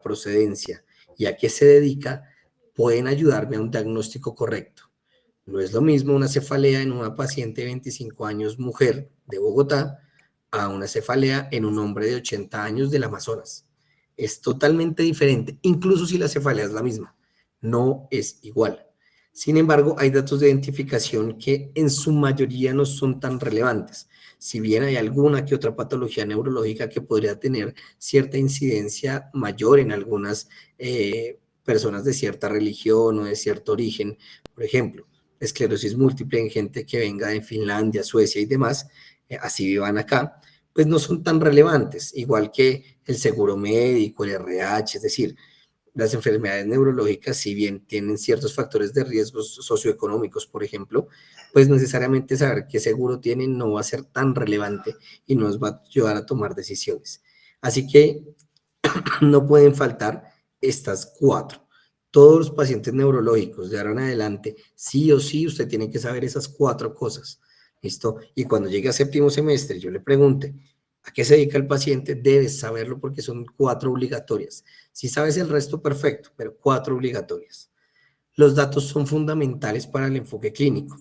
procedencia y a qué se dedica, pueden ayudarme a un diagnóstico correcto. No es lo mismo una cefalea en una paciente de 25 años, mujer de Bogotá, a una cefalea en un hombre de 80 años del Amazonas. Es totalmente diferente, incluso si la cefalea es la misma. No es igual. Sin embargo, hay datos de identificación que en su mayoría no son tan relevantes. Si bien hay alguna que otra patología neurológica que podría tener cierta incidencia mayor en algunas personas de cierta religión o de cierto origen, por ejemplo, esclerosis múltiple en gente que venga de Finlandia, Suecia y demás, así vivan acá, pues no son tan relevantes, igual que el seguro médico, el RH, es decir, las enfermedades neurológicas, si bien tienen ciertos factores de riesgos socioeconómicos, por ejemplo, pues necesariamente saber qué seguro tienen no va a ser tan relevante y nos va a ayudar a tomar decisiones. Así que no pueden faltar estas 4. Todos los pacientes neurológicos de ahora en adelante, sí o sí, usted tiene que saber esas 4 cosas. ¿Listo? Y cuando llegue a séptimo semestre, yo le pregunte, ¿a qué se dedica el paciente? Debes saberlo porque son 4 obligatorias. Si sabes el resto, perfecto, pero 4 obligatorias. Los datos son fundamentales para el enfoque clínico.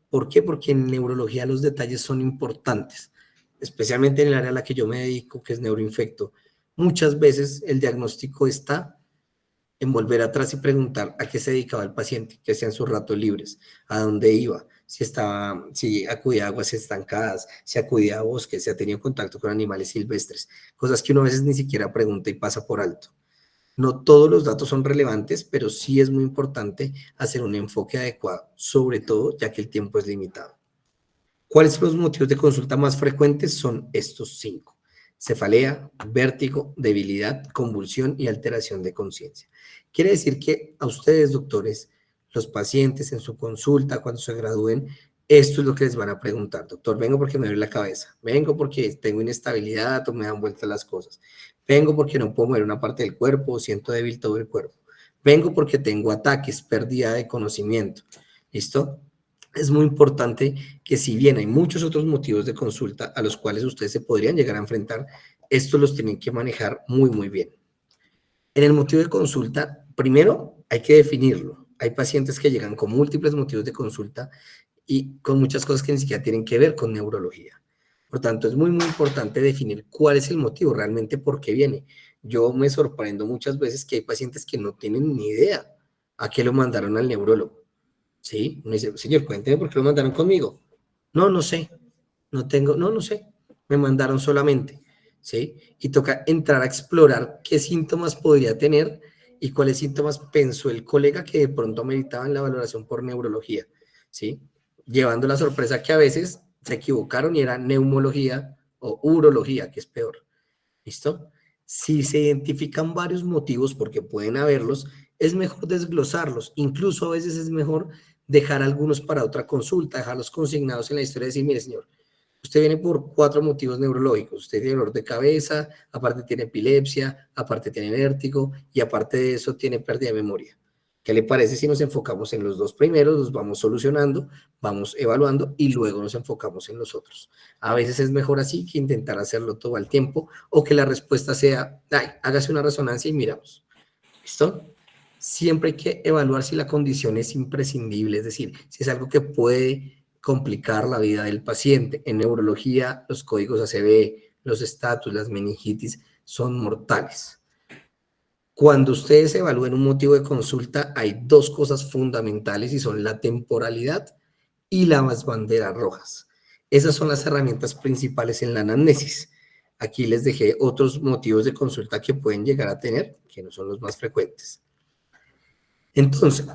¿Por qué? Porque en neurología los detalles son importantes, especialmente en el área a la que yo me dedico, que es neuroinfecto. Muchas veces el diagnóstico está en volver atrás y preguntar a qué se dedicaba el paciente, qué hacían sus ratos libres, a dónde iba, si acudía a aguas estancadas, si acudía a bosques, si ha tenido contacto con animales silvestres, cosas que uno a veces ni siquiera pregunta y pasa por alto. No todos los datos son relevantes, pero sí es muy importante hacer un enfoque adecuado, sobre todo ya que el tiempo es limitado. ¿Cuáles son los motivos de consulta más frecuentes? Son estos 5. Cefalea, vértigo, debilidad, convulsión y alteración de conciencia. Quiere decir que a ustedes, doctores, los pacientes en su consulta, cuando se gradúen, esto es lo que les van a preguntar. Doctor, vengo porque me duele la cabeza. Vengo porque tengo inestabilidad o me dan vueltas las cosas. Vengo porque no puedo mover una parte del cuerpo o siento débil todo el cuerpo. Vengo porque tengo ataques, pérdida de conocimiento. ¿Listo? Es muy importante que si bien hay muchos otros motivos de consulta a los cuales ustedes se podrían llegar a enfrentar, estos los tienen que manejar muy, muy bien. En el motivo de consulta, primero hay que definirlo. Hay pacientes que llegan con múltiples motivos de consulta y con muchas cosas que ni siquiera tienen que ver con neurología. Por tanto, es muy, muy importante definir cuál es el motivo, realmente por qué viene. Yo me sorprendo muchas veces que hay pacientes que no tienen ni idea a qué lo mandaron al neurólogo. ¿Sí? Me dice, señor, cuénteme por qué lo mandaron conmigo. No, no sé. No sé. Me mandaron solamente. ¿Sí? Y toca entrar a explorar qué síntomas podría tener y cuáles síntomas pensó el colega que de pronto meritaban la valoración por neurología. ¿Sí? Llevando la sorpresa que a veces se equivocaron y era neumología o urología, que es peor. ¿Listo? Si se identifican varios motivos, porque pueden haberlos, es mejor desglosarlos. Incluso a veces es mejor dejar algunos para otra consulta, dejarlos consignados en la historia y decir, mire, señor, usted viene por 4 motivos neurológicos. Usted tiene dolor de cabeza, aparte tiene epilepsia, aparte tiene vértigo y aparte de eso tiene pérdida de memoria. ¿Qué le parece si nos enfocamos en los 2 primeros, los vamos solucionando, vamos evaluando y luego nos enfocamos en los otros? A veces es mejor así que intentar hacerlo todo al tiempo o que la respuesta sea, ay, hágase una resonancia y miramos. ¿Listo? Siempre hay que evaluar si la condición es imprescindible, es decir, si es algo que puede complicar la vida del paciente. En neurología, los códigos ACV, los estatus, las meningitis son mortales. Cuando ustedes evalúen un motivo de consulta, hay 2 cosas fundamentales y son la temporalidad y las banderas rojas. Esas son las herramientas principales en la anamnesis. Aquí les dejé otros motivos de consulta que pueden llegar a tener, que no son los más frecuentes. Entonces,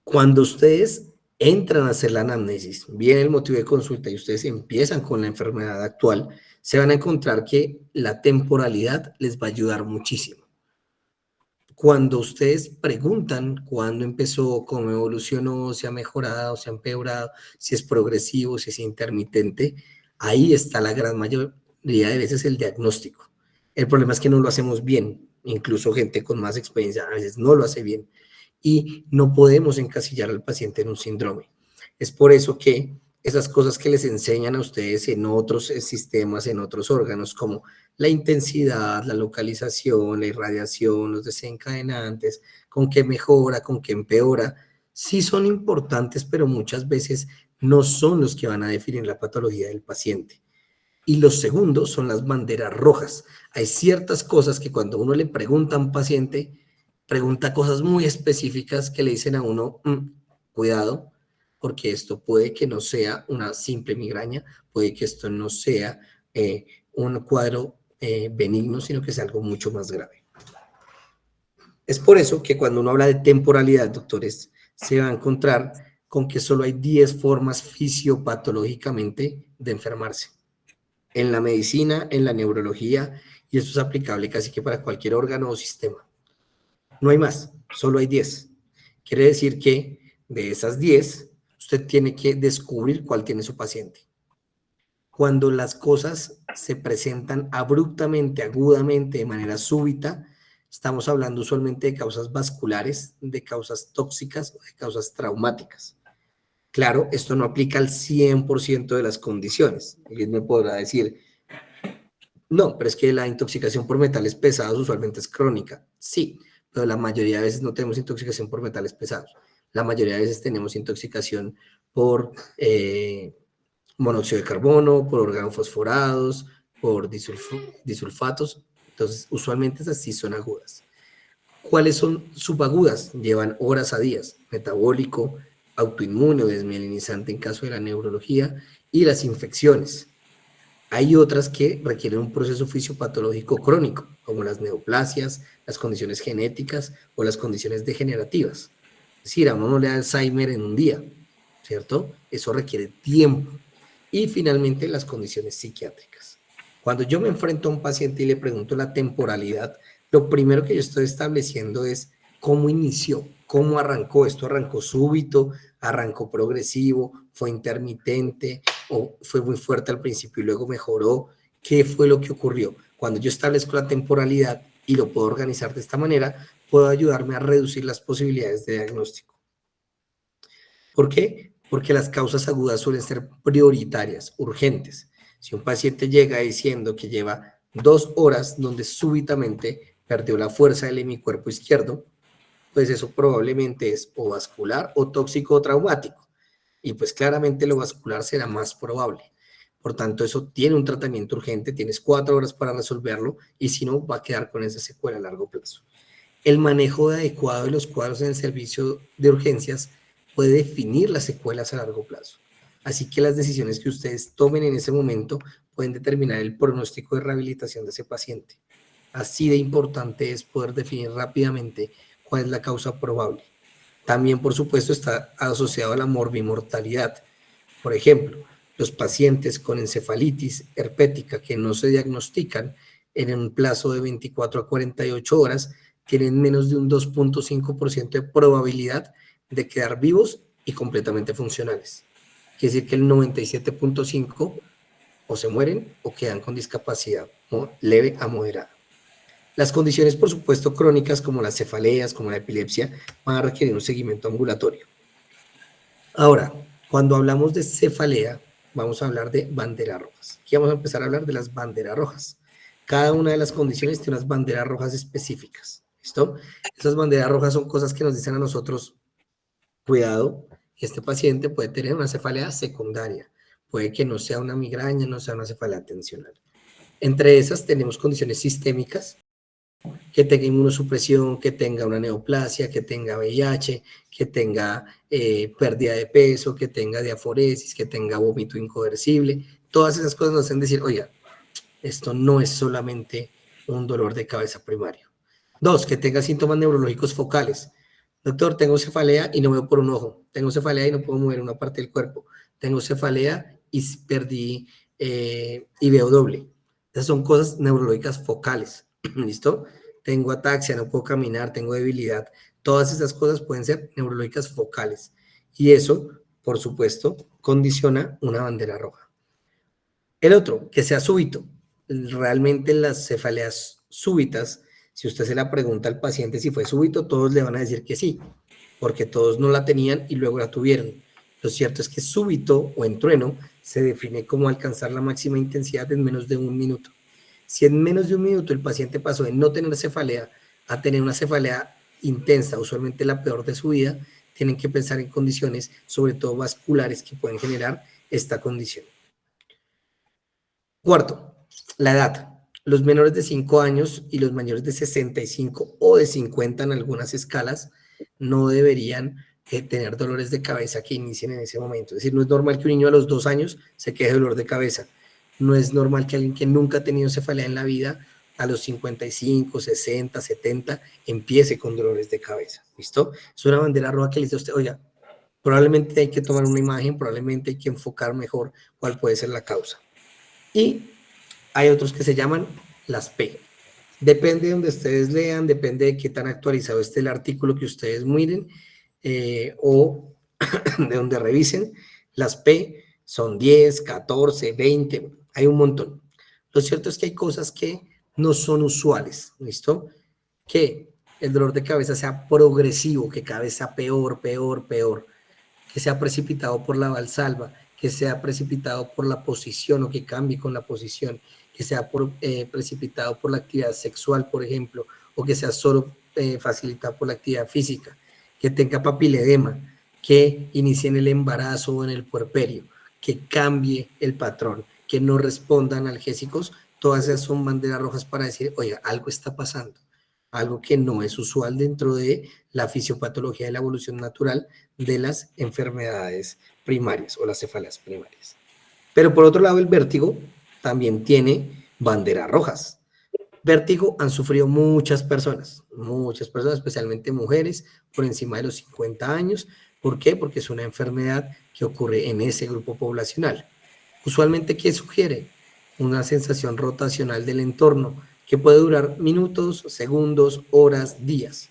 cuando ustedes entran a hacer la anamnesis, viene el motivo de consulta y ustedes empiezan con la enfermedad actual, se van a encontrar que la temporalidad les va a ayudar muchísimo. Cuando ustedes preguntan cuándo empezó, cómo evolucionó, si ha mejorado, si ha empeorado, si es progresivo, si es intermitente, ahí está la gran mayoría de veces el diagnóstico. El problema es que no lo hacemos bien, incluso gente con más experiencia a veces no lo hace bien y no podemos encasillar al paciente en un síndrome. Es por eso que esas cosas que les enseñan a ustedes en otros sistemas, en otros órganos, como la intensidad, la localización, la irradiación, los desencadenantes, con qué mejora, con qué empeora, sí son importantes, pero muchas veces no son los que van a definir la patología del paciente. Y los segundos son las banderas rojas. Hay ciertas cosas que cuando uno le pregunta a un paciente, pregunta cosas muy específicas que le dicen a uno, cuidado, porque esto puede que no sea una simple migraña, puede que esto no sea un cuadro benigno, sino que sea algo mucho más grave. Es por eso que cuando uno habla de temporalidad, doctores, se va a encontrar con que solo hay 10 formas fisiopatológicamente de enfermarse. En la medicina, en la neurología, y esto es aplicable casi que para cualquier órgano o sistema. No hay más, solo hay 10. Quiere decir que de esas 10, usted tiene que descubrir cuál tiene su paciente. Cuando las cosas se presentan abruptamente, agudamente, de manera súbita, estamos hablando usualmente de causas vasculares, de causas tóxicas o de causas traumáticas. Claro, esto no aplica al 100% de las condiciones. Alguien me podrá decir, no, pero es que la intoxicación por metales pesados usualmente es crónica. Sí, pero la mayoría de veces no tenemos intoxicación por metales pesados. La mayoría de veces tenemos intoxicación por monóxido de carbono, por organofosforados, por disulfatos. Entonces, usualmente esas sí son agudas. ¿Cuáles son subagudas? Llevan horas a días. Metabólico, autoinmune o desmielinizante en caso de la neurología y las infecciones. Hay otras que requieren un proceso fisiopatológico crónico, como las neoplasias, las condiciones genéticas o las condiciones degenerativas. Es decir, a uno no le da Alzheimer en un día, ¿cierto? Eso requiere tiempo. Y finalmente, las condiciones psiquiátricas. Cuando yo me enfrento a un paciente y le pregunto la temporalidad, lo primero que yo estoy estableciendo es cómo inició, cómo arrancó. Esto arrancó súbito, arrancó progresivo, fue intermitente, o fue muy fuerte al principio y luego mejoró. ¿Qué fue lo que ocurrió? Cuando yo establezco la temporalidad y lo puedo organizar de esta manera, puedo ayudarme a reducir las posibilidades de diagnóstico. ¿Por qué? Porque las causas agudas suelen ser prioritarias, urgentes. Si un paciente llega diciendo que lleva 2 horas donde súbitamente perdió la fuerza del hemicuerpo izquierdo, pues eso probablemente es o vascular o tóxico o traumático. Y pues claramente lo vascular será más probable. Por tanto, eso tiene un tratamiento urgente, tienes 4 horas para resolverlo y si no, va a quedar con esa secuela a largo plazo. El manejo adecuado de los cuadros en el servicio de urgencias puede definir las secuelas a largo plazo. Así que las decisiones que ustedes tomen en ese momento pueden determinar el pronóstico de rehabilitación de ese paciente. Así de importante es poder definir rápidamente cuál es la causa probable. También, por supuesto, está asociado a la morbimortalidad. Por ejemplo, los pacientes con encefalitis herpética que no se diagnostican en un plazo de 24 a 48 horas tienen menos de un 2.5% de probabilidad de quedar vivos y completamente funcionales. Quiere decir que el 97.5% o se mueren o quedan con discapacidad leve a moderada. Las condiciones, por supuesto, crónicas como las cefaleas, como la epilepsia, van a requerir un seguimiento ambulatorio. Ahora, cuando hablamos de cefalea, vamos a hablar de banderas rojas. Aquí vamos a empezar a hablar de las banderas rojas. Cada una de las condiciones tiene unas banderas rojas específicas. ¿Listo? Esas banderas rojas son cosas que nos dicen a nosotros, cuidado, este paciente puede tener una cefalea secundaria. Puede que no sea una migraña, no sea una cefalea tensional. Entre esas tenemos condiciones sistémicas, que tenga inmunosupresión, que tenga una neoplasia, que tenga VIH, que tenga pérdida de peso, que tenga diaforesis, que tenga vómito incoercible. Todas esas cosas nos hacen decir, oiga, esto no es solamente un dolor de cabeza primario. 2, que tenga síntomas neurológicos focales. Doctor, tengo cefalea y no veo por un ojo. Tengo cefalea y no puedo mover una parte del cuerpo. Tengo cefalea y perdí y veo doble. Esas son cosas neurológicas focales. ¿Listo? Tengo ataxia, no puedo caminar, tengo debilidad. Todas esas cosas pueden ser neurológicas focales. Y eso, por supuesto, condiciona una bandera roja. El otro, que sea súbito. Realmente las cefaleas súbitas, si usted se la pregunta al paciente si fue súbito, todos le van a decir que sí, porque todos no la tenían y luego la tuvieron. Lo cierto es que súbito o en trueno se define como alcanzar la máxima intensidad en menos de un minuto. Si en menos de un minuto el paciente pasó de no tener cefalea a tener una cefalea intensa, usualmente la peor de su vida, tienen que pensar en condiciones, sobre todo vasculares, que pueden generar esta condición. Cuarto, la edad. Los menores de 5 años y los mayores de 65 o de 50 en algunas escalas no deberían tener dolores de cabeza que inicien en ese momento. Es decir, no es normal que un niño a los 2 años se queje de dolor de cabeza. No es normal que alguien que nunca ha tenido cefalea en la vida a los 55, 60, 70 empiece con dolores de cabeza. ¿Listo? Es una bandera roja que le dice a usted, oiga, probablemente hay que tomar una imagen, probablemente hay que enfocar mejor cuál puede ser la causa. Y hay otros que se llaman las P. Depende de donde ustedes lean, depende de qué tan actualizado esté el artículo que ustedes miren o de donde revisen. Las P son 10, 14, 20, hay un montón. Lo cierto es que hay cosas que no son usuales, ¿listo? Que el dolor de cabeza sea progresivo, que cada vez sea peor, peor, peor, que sea precipitado por la valsalva, que sea precipitado por la posición o que cambie con la posición, que sea precipitado por la actividad sexual, por ejemplo, o que sea solo facilitado por la actividad física, que tenga papiledema, que inicie en el embarazo o en el puerperio, que cambie el patrón, que no responda a analgésicos, todas esas son banderas rojas para decir, oiga, algo está pasando, algo que no es usual dentro de la fisiopatología de la evolución natural de las enfermedades primarias o las cefaleas primarias. Pero por otro lado, el vértigo también tiene banderas rojas. Vértigo han sufrido muchas personas, especialmente mujeres por encima de los 50 años. ¿Por qué? Porque es una enfermedad que ocurre en ese grupo poblacional. Usualmente, ¿qué sugiere? Una sensación rotacional del entorno que puede durar minutos, segundos, horas, días.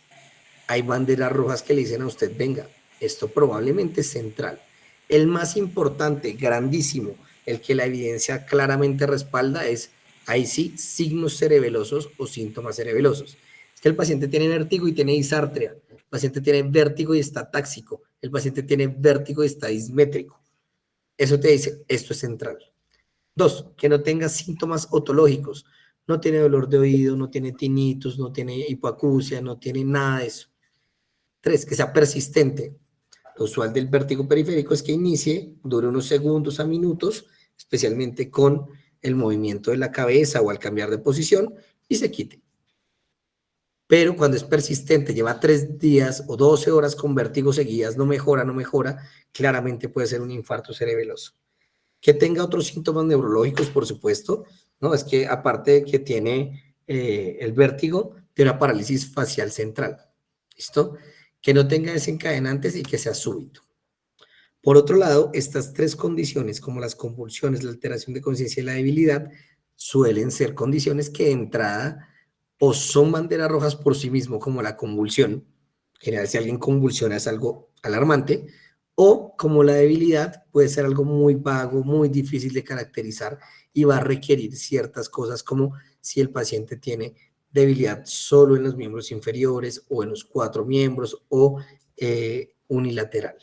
Hay banderas rojas que le dicen a usted, venga, esto probablemente es central. El más importante, grandísimo, el que la evidencia claramente respalda es, ahí sí, signos cerebelosos o síntomas cerebelosos. Es que el paciente tiene vértigo y tiene disartria, el paciente tiene vértigo y está táxico, el paciente tiene vértigo y está dismétrico. Eso te dice, esto es central. 2, que no tenga síntomas otológicos, no tiene dolor de oído, no tiene tinnitus, no tiene hipoacusia, no tiene nada de eso. 3, que sea persistente. Lo usual del vértigo periférico es que inicie, dure unos segundos a minutos, especialmente con el movimiento de la cabeza o al cambiar de posición, y se quite. Pero cuando es persistente, lleva 3 días o 12 horas con vértigo seguidas, no mejora, claramente puede ser un infarto cerebeloso. Que tenga otros síntomas neurológicos, por supuesto, ¿no? Es que aparte de que tiene el vértigo, tiene una parálisis facial central, ¿listo? Que no tenga desencadenantes y que sea súbito. Por otro lado, estas 3 condiciones, como las convulsiones, la alteración de conciencia y la debilidad, suelen ser condiciones que de entrada o son banderas rojas por sí mismo, como la convulsión. En general, si alguien convulsiona es algo alarmante, o como la debilidad puede ser algo muy vago, muy difícil de caracterizar y va a requerir ciertas cosas como si el paciente tiene debilidad solo en los miembros inferiores o en los 4 miembros o unilateral.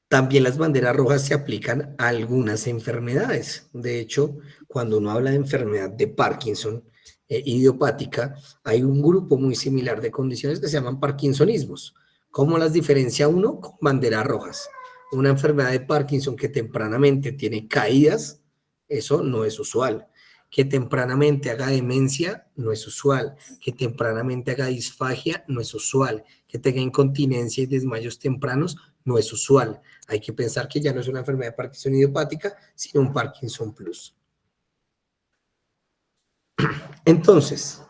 También las banderas rojas se aplican a algunas enfermedades. De hecho, cuando uno habla de enfermedad de Parkinson idiopática, hay un grupo muy similar de condiciones que se llaman parkinsonismos. ¿Cómo las diferencia uno? Con banderas rojas. Una enfermedad de Parkinson que tempranamente tiene caídas, eso no es usual. Que tempranamente haga demencia, no es usual. Que tempranamente haga disfagia, no es usual. Que tenga incontinencia y desmayos tempranos, no es usual. Hay que pensar que ya no es una enfermedad de Parkinson idiopática, sino un Parkinson Plus. Entonces,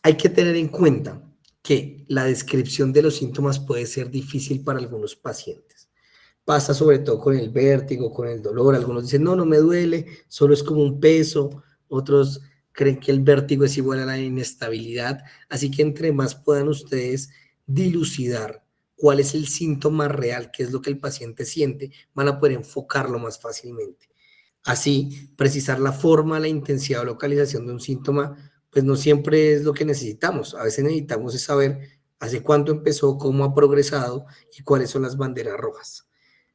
hay que tener en cuenta que la descripción de los síntomas puede ser difícil para algunos pacientes. Pasa sobre todo con el vértigo, con el dolor. Algunos dicen, no, no me duele, solo es como un peso. Otros creen que el vértigo es igual a la inestabilidad. Así que entre más puedan ustedes dilucidar cuál es el síntoma real, qué es lo que el paciente siente, van a poder enfocarlo más fácilmente. Así, precisar la forma, la intensidad o localización de un síntoma, pues no siempre es lo que necesitamos. A veces necesitamos saber hace cuánto empezó, cómo ha progresado y cuáles son las banderas rojas.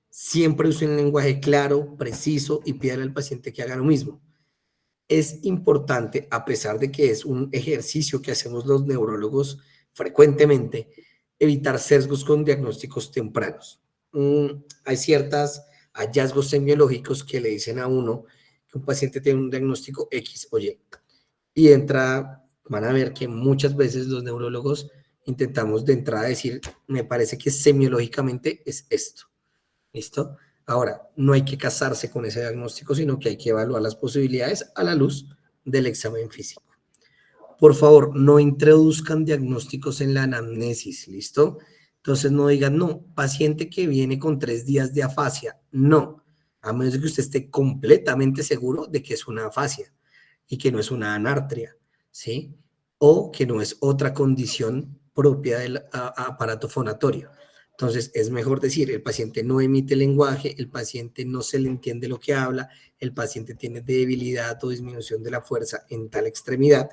Siempre use un lenguaje claro, preciso y pídale al paciente que haga lo mismo. Es importante, a pesar de que es un ejercicio que hacemos los neurólogos frecuentemente, evitar sesgos con diagnósticos tempranos. Hay ciertos hallazgos semiológicos que le dicen a uno que un paciente tiene un diagnóstico X o Y. Y van a ver que muchas veces los neurólogos intentamos de entrada decir, me parece que semiológicamente es esto. ¿Listo? Ahora, no hay que casarse con ese diagnóstico, sino que hay que evaluar las posibilidades a la luz del examen físico. Por favor, no introduzcan diagnósticos en la anamnesis, ¿listo? Entonces no digan, no, paciente que viene con 3 días de afasia. No, a menos que usted esté completamente seguro de que es una afasia y que no es una anartria, ¿sí? O que no es otra condición propia del aparato fonatorio. Entonces, es mejor decir, el paciente no emite lenguaje, el paciente no se le entiende lo que habla, el paciente tiene debilidad o disminución de la fuerza en tal extremidad,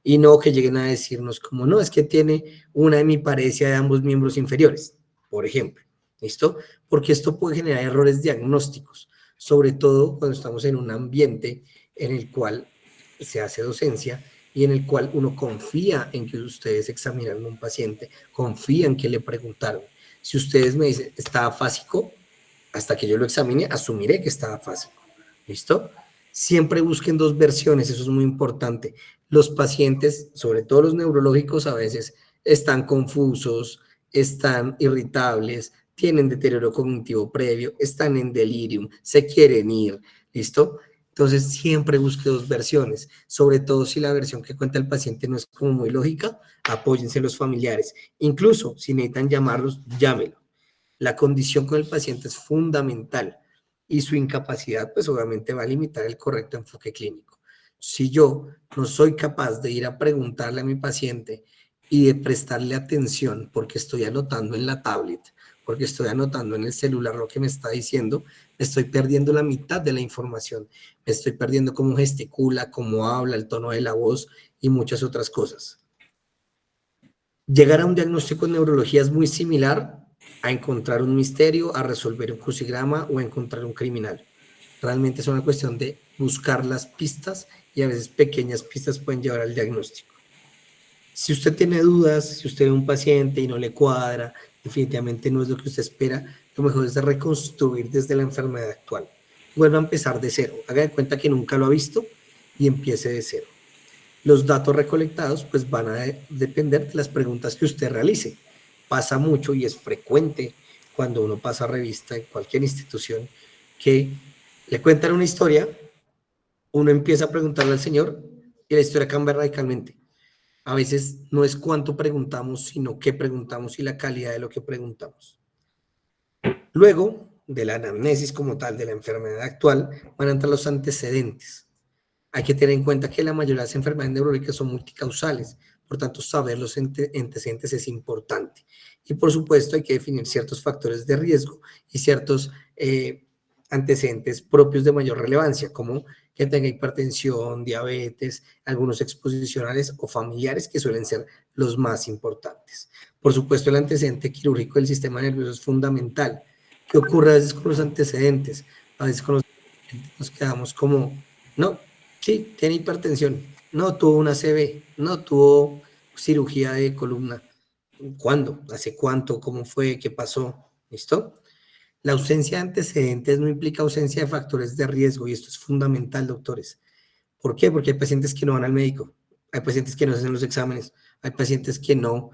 y no que lleguen a decirnos como, no, es que tiene una hemiparesia de ambos miembros inferiores, por ejemplo, ¿listo? Porque esto puede generar errores diagnósticos, sobre todo cuando estamos en un ambiente en el cual se hace docencia y en el cual uno confía en que ustedes examinaron a un paciente, confía en que le preguntaron. Si ustedes me dicen, está afásico, hasta que yo lo examine, asumiré que está afásico. ¿Listo? Siempre busquen 2 versiones, eso es muy importante. Los pacientes, sobre todo los neurológicos, a veces están confusos, están irritables, tienen deterioro cognitivo previo, están en delirium, se quieren ir, ¿listo? Entonces siempre busque 2 versiones, sobre todo si la versión que cuenta el paciente no es como muy lógica, apóyense los familiares. Incluso si necesitan llamarlos, llámelo. La condición con el paciente es fundamental y su incapacidad, pues obviamente va a limitar el correcto enfoque clínico. Si yo no soy capaz de ir a preguntarle a mi paciente y de prestarle atención porque estoy anotando en la tablet, porque estoy anotando en el celular lo que me está diciendo, me estoy perdiendo la mitad de la información, me estoy perdiendo cómo gesticula, cómo habla, el tono de la voz y muchas otras cosas. Llegar a un diagnóstico en neurología es muy similar a encontrar un misterio, a resolver un crucigrama o a encontrar un criminal. Realmente es una cuestión de buscar las pistas y a veces pequeñas pistas pueden llevar al diagnóstico. Si usted tiene dudas, si usted ve un paciente y no le cuadra, definitivamente no es lo que usted espera, lo mejor es reconstruir desde la enfermedad actual. Vuelva a empezar de cero, haga de cuenta que nunca lo ha visto y empiece de cero. Los datos recolectados pues van a depender de las preguntas que usted realice. Pasa mucho y es frecuente cuando uno pasa revista en cualquier institución que le cuentan una historia, uno empieza a preguntarle al señor y la historia cambia radicalmente. A veces no es cuánto preguntamos, sino qué preguntamos y la calidad de lo que preguntamos. Luego de la anamnesis como tal de la enfermedad actual, van a entrar los antecedentes. Hay que tener en cuenta que la mayoría de las enfermedades neurológicas son multicausales, por tanto, saber los antecedentes es importante. Y por supuesto, hay que definir ciertos factores de riesgo y ciertos antecedentes propios de mayor relevancia, como que tenga hipertensión, diabetes, algunos exposicionales o familiares, que suelen ser los más importantes. Por supuesto, el antecedente quirúrgico del sistema nervioso es fundamental. ¿Qué ocurre a veces con los antecedentes? A veces con los antecedentes nos quedamos como, no, sí, tiene hipertensión. No tuvo una CB, no tuvo cirugía de columna. ¿Cuándo? ¿Hace cuánto? ¿Cómo fue? ¿Qué pasó? ¿Listo? La ausencia de antecedentes no implica ausencia de factores de riesgo y esto es fundamental, doctores. ¿Por qué? Porque hay pacientes que no van al médico, hay pacientes que no hacen los exámenes, hay pacientes que no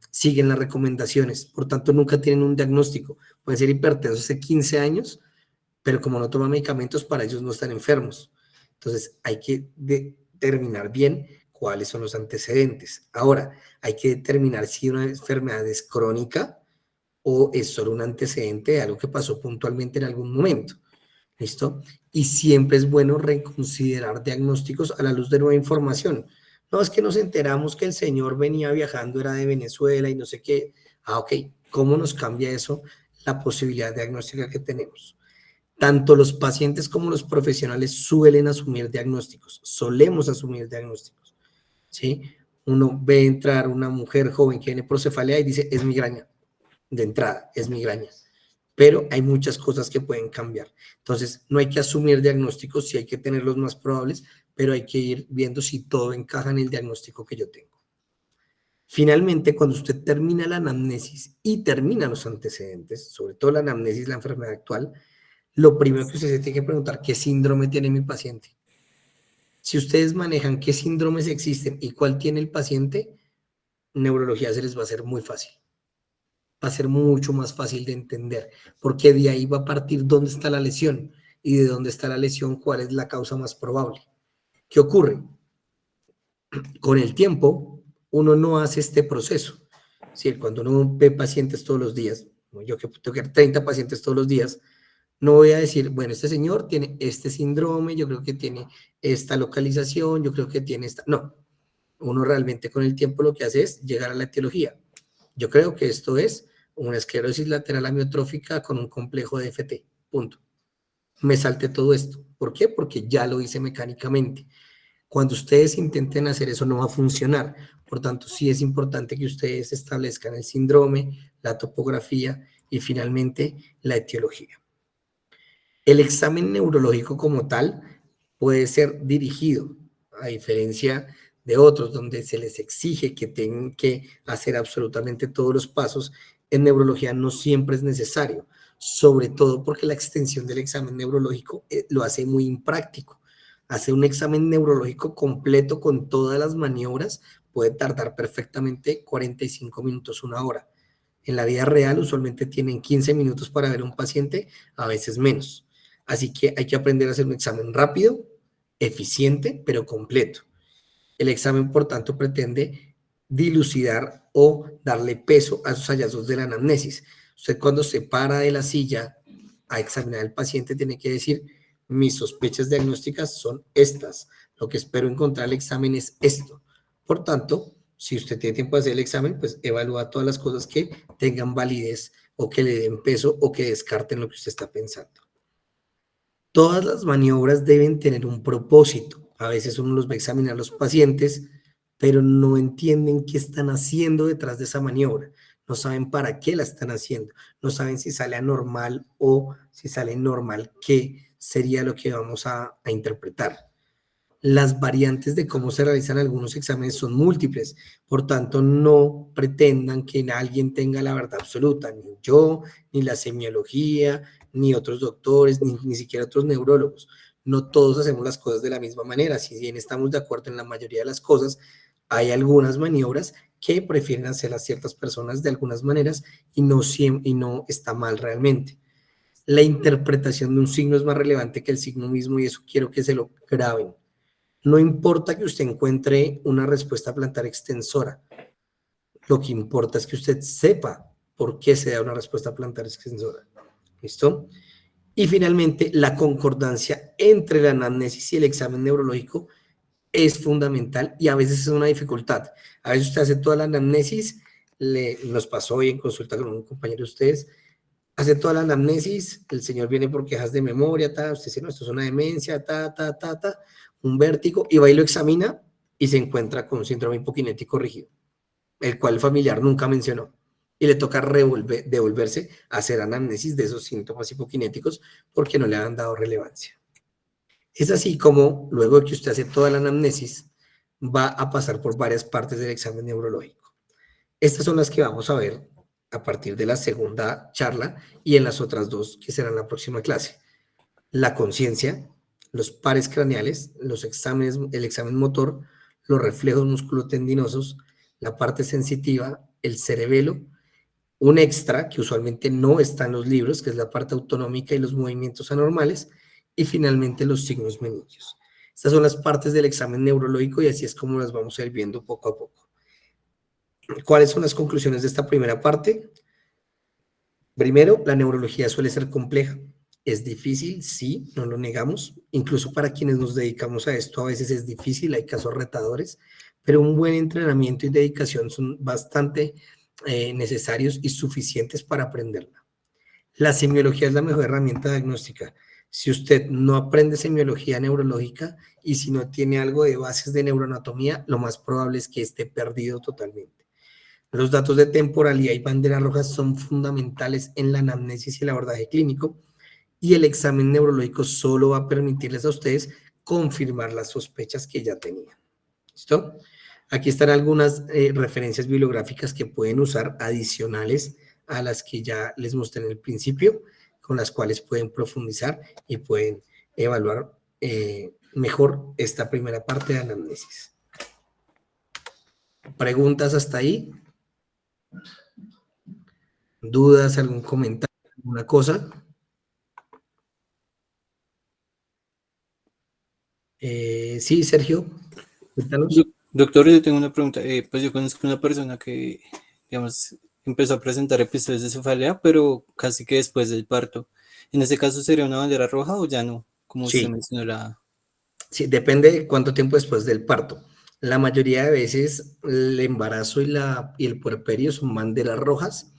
siguen las recomendaciones, por tanto nunca tienen un diagnóstico. Pueden ser hipertensos hace 15 años, pero como no toman medicamentos, para ellos no están enfermos. Entonces, hay que determinar bien cuáles son los antecedentes. Ahora, hay que determinar si una enfermedad es crónica o es solo un antecedente de algo que pasó puntualmente en algún momento. ¿Listo? Y siempre es bueno reconsiderar diagnósticos a la luz de nueva información. No es que nos enteramos que el señor venía viajando, era de Venezuela y no sé qué. Ah, ok. ¿Cómo nos cambia eso la posibilidad diagnóstica que tenemos? Tanto los pacientes como los profesionales suelen asumir diagnósticos, solemos asumir diagnósticos, ¿sí? uno ve entrar una mujer joven que viene por cefalea y dice, es migraña, de entrada, es migraña. Pero hay muchas cosas que pueden cambiar. Entonces, no hay que asumir diagnósticos, sí hay que tener los más probables, pero hay que ir viendo si todo encaja en el diagnóstico que yo tengo. Finalmente, cuando usted termina la anamnesis y termina los antecedentes, sobre todo la anamnesis, la enfermedad actual, lo primero que usted se tiene que preguntar, ¿qué síndrome tiene mi paciente? Si ustedes manejan qué síndromes existen y cuál tiene el paciente, neurología se les va a hacer muy fácil. Va a ser mucho más fácil de entender, porque de ahí va a partir dónde está la lesión y de dónde está la lesión, cuál es la causa más probable. ¿Qué ocurre? Con el tiempo, uno no hace este proceso. ¿Sí? Cuando uno ve pacientes todos los días, yo que tengo que ver 30 pacientes todos los días, no voy a decir, bueno, este señor tiene este síndrome, yo creo que tiene esta localización, yo creo que tiene esta. No, uno realmente con el tiempo lo que hace es llegar a la etiología. Yo creo que esto es una esclerosis lateral amiotrófica con un complejo de FT. Punto. Me salté todo esto. ¿Por qué? Porque ya lo hice mecánicamente. Cuando ustedes intenten hacer eso no va a funcionar. Por tanto, sí es importante que ustedes establezcan el síndrome, la topografía y finalmente la etiología. El examen neurológico como tal puede ser dirigido, a diferencia de otros donde se les exige que tengan que hacer absolutamente todos los pasos. En neurología no siempre es necesario, sobre todo porque la extensión del examen neurológico lo hace muy impráctico. Hacer un examen neurológico completo con todas las maniobras puede tardar perfectamente 45 minutos, una hora. En la vida real usualmente tienen 15 minutos para ver a un paciente, a veces menos. Así que hay que aprender a hacer un examen rápido, eficiente, pero completo. El examen, por tanto, pretende dilucidar o darle peso a esos hallazgos de la anamnesis. Usted cuando se para de la silla a examinar al paciente tiene que decir, mis sospechas diagnósticas son estas, lo que espero encontrar en el examen es esto. Por tanto, si usted tiene tiempo de hacer el examen, pues evalúa todas las cosas que tengan validez o que le den peso o que descarten lo que usted está pensando. Todas las maniobras deben tener un propósito. A veces uno los va a examinar a los pacientes, pero no entienden qué están haciendo detrás de esa maniobra. No saben para qué la están haciendo. No saben si sale anormal o si sale normal, qué sería lo que vamos a interpretar. Las variantes de cómo se realizan algunos exámenes son múltiples, por tanto no pretendan que alguien tenga la verdad absoluta, ni yo, ni la semiología, ni otros doctores, ni siquiera otros neurólogos. No todos hacemos las cosas de la misma manera, si bien estamos de acuerdo en la mayoría de las cosas, hay algunas maniobras que prefieren hacer a ciertas personas de algunas maneras y no está mal realmente. La interpretación de un signo es más relevante que el signo mismo y eso quiero que se lo graben. No importa que usted encuentre una respuesta plantar extensora, lo que importa es que usted sepa por qué se da una respuesta plantar extensora. ¿Listo? Y finalmente, la concordancia entre la anamnesis y el examen neurológico es fundamental y a veces es una dificultad. A veces usted hace toda la anamnesis, nos pasó hoy en consulta con un compañero de ustedes, hace toda la anamnesis, el señor viene por quejas de memoria, usted dice, no, esto es una demencia, un vértigo, y va y lo examina y se encuentra con un síndrome hipokinético rígido, el cual el familiar nunca mencionó. Y le toca devolverse a hacer anamnesis de esos síntomas hipokinéticos porque no le han dado relevancia. Es así como, luego de que usted hace toda la anamnesis, va a pasar por varias partes del examen neurológico. Estas son las que vamos a ver a partir de la segunda charla y en las otras dos que serán la próxima clase. La conciencia, los pares craneales, los exámenes, el examen motor, los reflejos musculotendinosos, la parte sensitiva, el cerebelo, un extra que usualmente no está en los libros, que es la parte autonómica y los movimientos anormales, y finalmente los signos meningios. Estas son las partes del examen neurológico y así es como las vamos a ir viendo poco a poco. ¿Cuáles son las conclusiones de esta primera parte? Primero, la neurología suele ser compleja. Es difícil, sí, no lo negamos. Incluso para quienes nos dedicamos a esto a veces es difícil, hay casos retadores, pero un buen entrenamiento y dedicación son bastante necesarios y suficientes para aprenderla. La semiología es la mejor herramienta diagnóstica. Si usted no aprende semiología neurológica y si no tiene algo de bases de neuroanatomía, lo más probable es que esté perdido totalmente. Los datos de temporalidad y banderas rojas son fundamentales en la anamnesis y el abordaje clínico, y el examen neurológico solo va a permitirles a ustedes confirmar las sospechas que ya tenían. ¿Listo? Aquí están algunas referencias bibliográficas que pueden usar adicionales a las que ya les mostré en el principio, con las cuales pueden profundizar y pueden evaluar mejor esta primera parte de anamnesis. ¿Preguntas hasta ahí? ¿Dudas, algún comentario, alguna cosa? Sí, Sergio, cuéntanos. Doctor, yo tengo una pregunta. Pues yo conozco una persona que, digamos, empezó a presentar episodios de cefalea, pero casi que después del parto. ¿En ese caso sería una bandera roja o ya no? Como usted Sí, mencionó la... sí, depende de cuánto tiempo después del parto. La mayoría de veces el embarazo y el puerperio son banderas rojas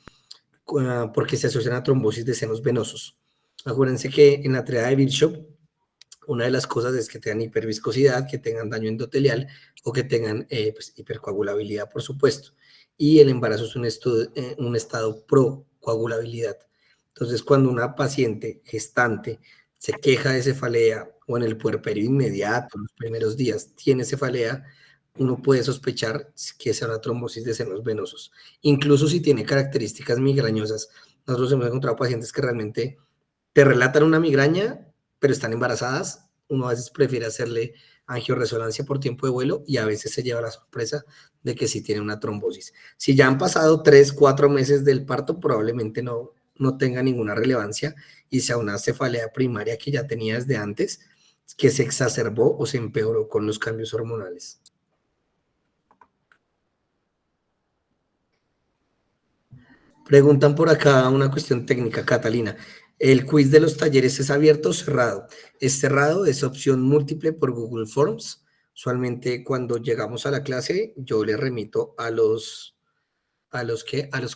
porque se asocian a trombosis de senos venosos. Acuérdense que en la triada de Bishop, una de las cosas es que tengan hiperviscosidad, que tengan daño endotelial o que tengan pues, hipercoagulabilidad, por supuesto. Y el embarazo es un estado pro coagulabilidad. Entonces, cuando una paciente gestante se queja de cefalea o en el puerperio inmediato, en los primeros días, tiene cefalea, uno puede sospechar que sea una trombosis de senos venosos. Incluso si tiene características migrañosas, nosotros hemos encontrado pacientes que realmente te relatan una migraña, pero están embarazadas. Uno a veces prefiere hacerle angioresonancia por tiempo de vuelo y a veces se lleva la sorpresa de que sí tiene una trombosis. Si ya han pasado 3, 4 meses del parto, probablemente no tenga ninguna relevancia y sea una cefalea primaria que ya tenía desde antes, que se exacerbó o se empeoró con los cambios hormonales. Preguntan por acá una cuestión técnica, Catalina. ¿El quiz de los talleres es abierto o cerrado? Es cerrado, es opción múltiple por Google Forms. Usualmente cuando llegamos a la clase, yo le remito a los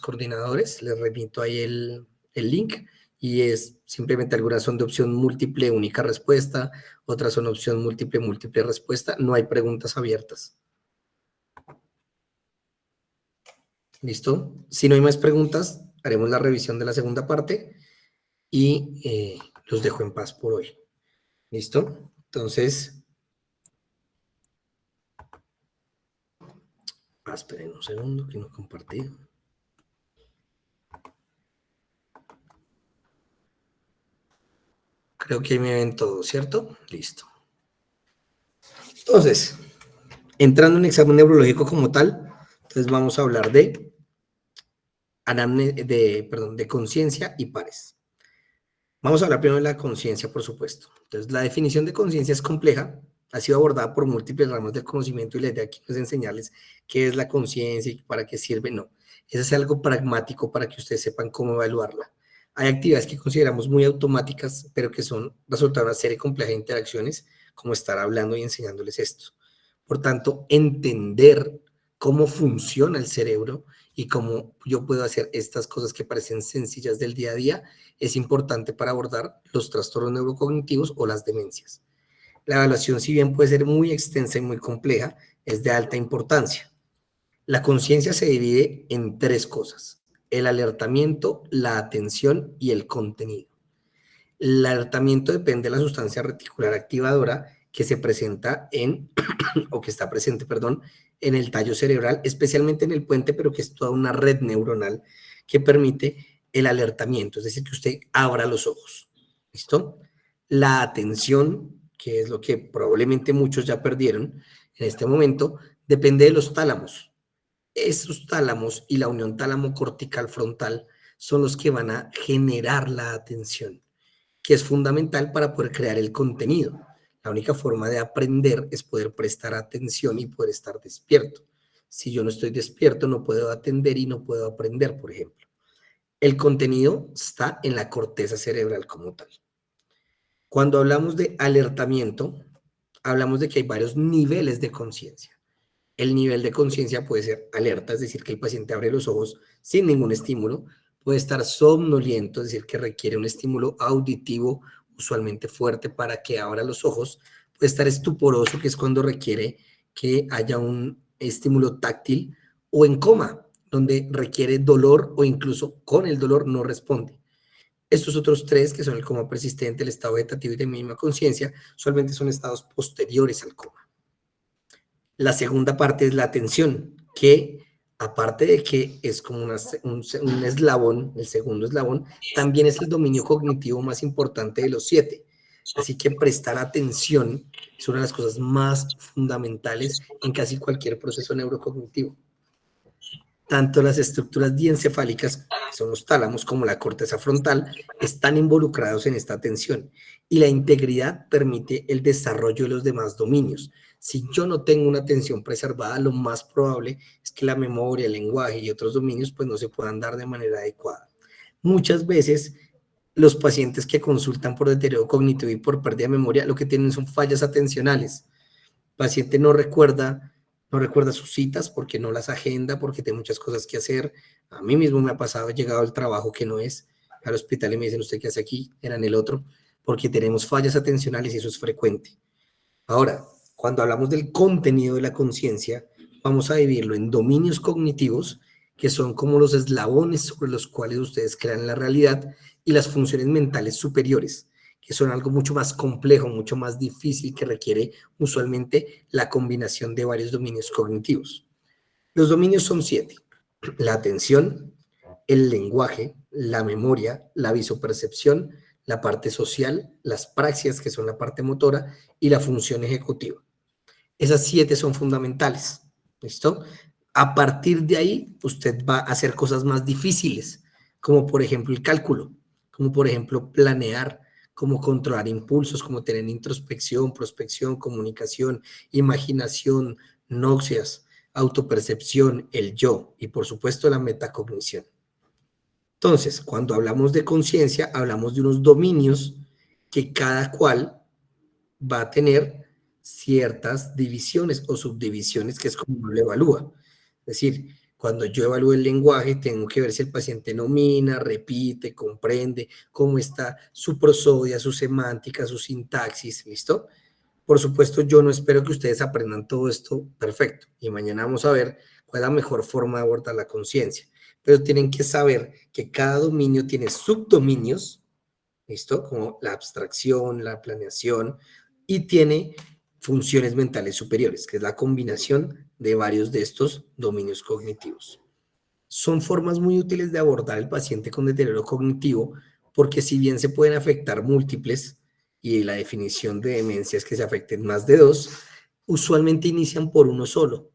coordinadores, les remito ahí el link y es simplemente algunas son de opción múltiple, única respuesta, otras son opción múltiple, múltiple respuesta. No hay preguntas abiertas. ¿Listo? Si no hay más preguntas, haremos la revisión de la segunda parte y los dejo en paz por hoy. ¿Listo? Entonces, esperen un segundo que no he compartido. Creo que ahí me ven todo, ¿cierto? Listo. Entonces, entrando en examen neurológico como tal, entonces vamos a hablar de conciencia y pares. Vamos a hablar primero de la conciencia, por supuesto. Entonces, la definición de conciencia es compleja, ha sido abordada por múltiples ramas del conocimiento y la idea aquí no es enseñarles qué es la conciencia y para qué sirve, no. Eso es algo pragmático para que ustedes sepan cómo evaluarla. Hay actividades que consideramos muy automáticas, pero que son resultado de una serie compleja de interacciones, como estar hablando y enseñándoles esto. Por tanto, entender cómo funciona el cerebro y cómo yo puedo hacer estas cosas que parecen sencillas del día a día es importante para abordar los trastornos neurocognitivos o las demencias. La evaluación, si bien puede ser muy extensa y muy compleja, es de alta importancia. La conciencia se divide en 3 cosas: el alertamiento, la atención y el contenido. El alertamiento depende de la sustancia reticular activadora que se presenta o que está presente, perdón, en el tallo cerebral, especialmente en el puente, pero que es toda una red neuronal que permite el alertamiento, es decir, que usted abra los ojos. ¿Listo? La atención, que es lo que probablemente muchos ya perdieron en este momento, depende de los tálamos. Esos tálamos y la unión tálamo cortical frontal son los que van a generar la atención, que es fundamental para poder crear el contenido. La única forma de aprender es poder prestar atención y poder estar despierto. Si yo no estoy despierto, no puedo atender y no puedo aprender, por ejemplo. El contenido está en la corteza cerebral como tal. Cuando hablamos de alertamiento, hablamos de que hay varios niveles de conciencia. El nivel de conciencia puede ser alerta, es decir, que el paciente abre los ojos sin ningún estímulo, puede estar somnoliento, es decir, que requiere un estímulo auditivo usualmente fuerte para que abra los ojos, puede estar estuporoso, que es cuando requiere que haya un estímulo táctil, o en coma, donde requiere dolor o incluso con el dolor no responde. Estos otros tres, que son el coma persistente, el estado vegetativo y de mínima conciencia, usualmente son estados posteriores al coma. La segunda parte es la atención, que aparte de que es como un eslabón, el segundo eslabón, también es el dominio cognitivo más importante de los 7. Así que prestar atención es una de las cosas más fundamentales en casi cualquier proceso neurocognitivo. Tanto las estructuras diencefálicas, que son los tálamos, como la corteza frontal, están involucrados en esta atención, y la integridad permite el desarrollo de los demás dominios. Si yo no tengo una atención preservada, lo más probable es que la memoria, el lenguaje y otros dominios pues no se puedan dar de manera adecuada. Muchas veces los pacientes que consultan por deterioro cognitivo y por pérdida de memoria lo que tienen son fallas atencionales. El paciente no recuerda sus citas porque no las agenda, porque tiene muchas cosas que hacer. A mí mismo me ha pasado, he llegado al trabajo que no es, al hospital y me dicen, ¿usted qué hace aquí? Era en el otro, porque tenemos fallas atencionales y eso es frecuente. Ahora, cuando hablamos del contenido de la conciencia, vamos a dividirlo en dominios cognitivos, que son como los eslabones sobre los cuales ustedes crean la realidad, y las funciones mentales superiores, que son algo mucho más complejo, mucho más difícil, que requiere usualmente la combinación de varios dominios cognitivos. Los dominios son 7: la atención, el lenguaje, la memoria, la visopercepción, la parte social, las praxias, que son la parte motora, y la función ejecutiva. Esas 7 son fundamentales, ¿listo? A partir de ahí, usted va a hacer cosas más difíciles, como por ejemplo el cálculo, como por ejemplo planear, como controlar impulsos, como tener introspección, prospección, comunicación, imaginación, noxias, autopercepción, el yo y por supuesto la metacognición. Entonces, cuando hablamos de conciencia, hablamos de unos dominios que cada cual va a tener ciertas divisiones o subdivisiones, que es como uno lo evalúa. Es decir, cuando yo evalúo el lenguaje, tengo que ver si el paciente nomina, repite, comprende, cómo está su prosodia, su semántica, su sintaxis, ¿listo? Por supuesto, yo no espero que ustedes aprendan todo esto perfecto, y mañana vamos a ver cuál es la mejor forma de abordar la conciencia, pero tienen que saber que cada dominio tiene subdominios, ¿listo? Como la abstracción, la planeación, y tiene funciones mentales superiores, que es la combinación de varios de estos dominios cognitivos. Son formas muy útiles de abordar el paciente con deterioro cognitivo, porque si bien se pueden afectar múltiples, y la definición de demencia es que se afecten más de 2, usualmente inician por uno solo,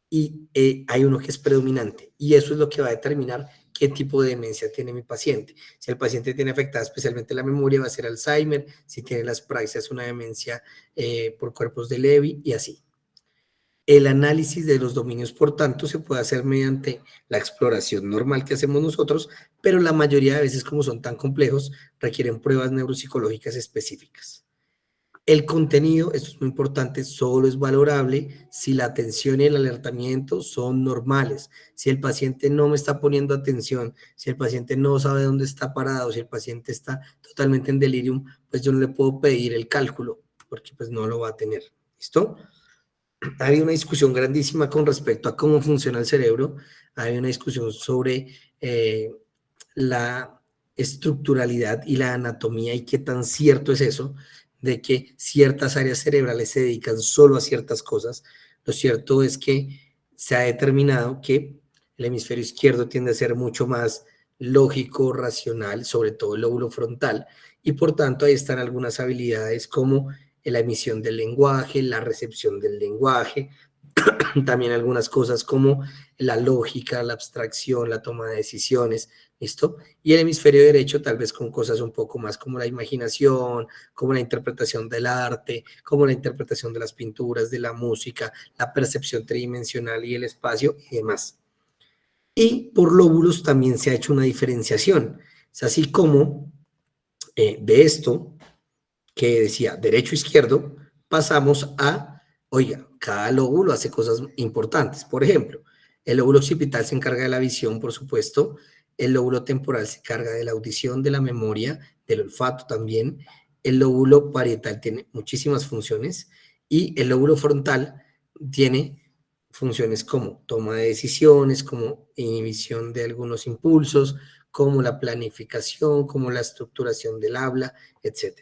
y hay uno que es predominante, y eso es lo que va a determinar qué tipo de demencia tiene mi paciente. Si el paciente tiene afectada especialmente la memoria, va a ser Alzheimer; si tiene las praxias, una demencia por cuerpos de Lewy, y así. El análisis de los dominios, por tanto, se puede hacer mediante la exploración normal que hacemos nosotros, pero la mayoría de veces, como son tan complejos, requieren pruebas neuropsicológicas específicas. El contenido, esto es muy importante, solo es valorable si la atención y el alertamiento son normales. Si el paciente no me está poniendo atención, si el paciente no sabe dónde está parado, si el paciente está totalmente en delirium, pues yo no le puedo pedir el cálculo, porque pues no lo va a tener. ¿Listo? Hay una discusión grandísima con respecto a cómo funciona el cerebro. Hay una discusión sobre la estructuralidad y la anatomía, y qué tan cierto es eso, de que ciertas áreas cerebrales se dedican solo a ciertas cosas. Lo cierto es que se ha determinado que el hemisferio izquierdo tiende a ser mucho más lógico, racional, sobre todo el lóbulo frontal, y por tanto ahí están algunas habilidades como la emisión del lenguaje, la recepción del lenguaje, también algunas cosas como la lógica, la abstracción, la toma de decisiones, ¿listo? Y el hemisferio derecho tal vez con cosas un poco más como la imaginación, como la interpretación del arte, como la interpretación de las pinturas, de la música, la percepción tridimensional y el espacio y demás. Y por lóbulos también se ha hecho una diferenciación. Es así como de esto que decía derecho-izquierdo, pasamos a, oiga, cada lóbulo hace cosas importantes. Por ejemplo, el lóbulo occipital se encarga de la visión, por supuesto; el lóbulo temporal se encarga de la audición, de la memoria, del olfato también; el lóbulo parietal tiene muchísimas funciones y el lóbulo frontal tiene funciones como toma de decisiones, como inhibición de algunos impulsos, como la planificación, como la estructuración del habla, etc.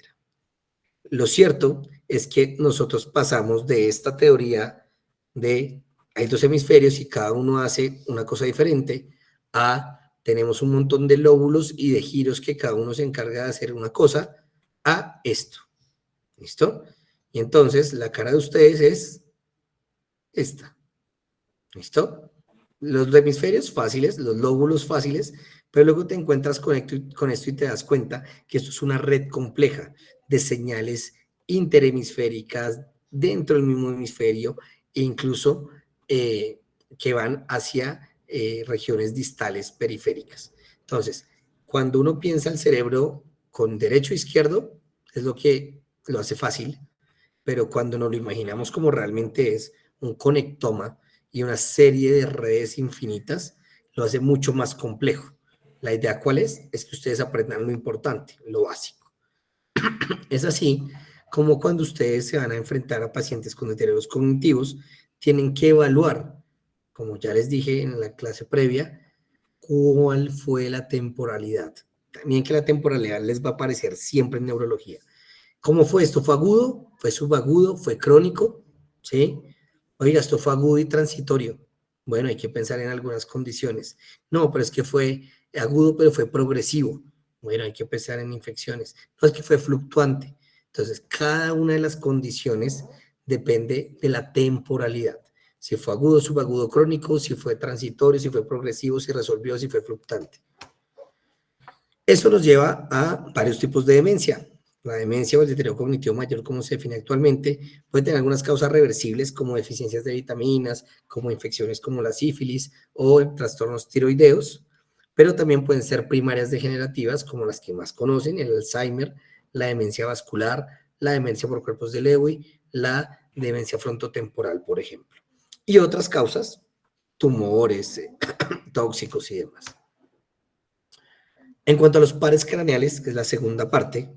Lo cierto es que nosotros pasamos de esta teoría de hay dos hemisferios y cada uno hace una cosa diferente a tenemos un montón de lóbulos y de giros que cada uno se encarga de hacer una cosa a esto. ¿Listo? Y entonces la cara de ustedes es esta. ¿Listo? Los hemisferios fáciles, los lóbulos fáciles, pero luego te encuentras con esto y te das cuenta que esto es una red compleja de señales interhemisféricas dentro del mismo hemisferio e incluso que van hacia regiones distales periféricas. Entonces, cuando uno piensa el cerebro con derecho e izquierdo, es lo que lo hace fácil, pero cuando nos lo imaginamos como realmente es un conectoma y una serie de redes infinitas, lo hace mucho más complejo. La idea cuál es que ustedes aprendan lo importante, lo básico. Es así como cuando ustedes se van a enfrentar a pacientes con deterioros cognitivos, tienen que evaluar, como ya les dije en la clase previa, cuál fue la temporalidad. También que la temporalidad les va a aparecer siempre en neurología. ¿Cómo fue esto? ¿Fue agudo? ¿Fue subagudo? ¿Fue crónico? ¿Sí? Oiga, esto fue agudo y transitorio. Bueno, hay que pensar en algunas condiciones. No, pero es que fue agudo, pero fue progresivo. Bueno, hay que pensar en infecciones. No, es que fue fluctuante. Entonces, cada una de las condiciones depende de la temporalidad. Si fue agudo, subagudo, crónico, si fue transitorio, si fue progresivo, si resolvió, si fue fluctuante. Eso nos lleva a varios tipos de demencia. La demencia o el deterioro cognitivo mayor, como se define actualmente, puede tener algunas causas reversibles como deficiencias de vitaminas, como infecciones como la sífilis o trastornos tiroideos, pero también pueden ser primarias degenerativas como las que más conocen, el Alzheimer, la demencia vascular, la demencia por cuerpos de Lewy, la demencia frontotemporal, por ejemplo. Y otras causas, tumores, tóxicos y demás. En cuanto a los pares craneales, que es la segunda parte,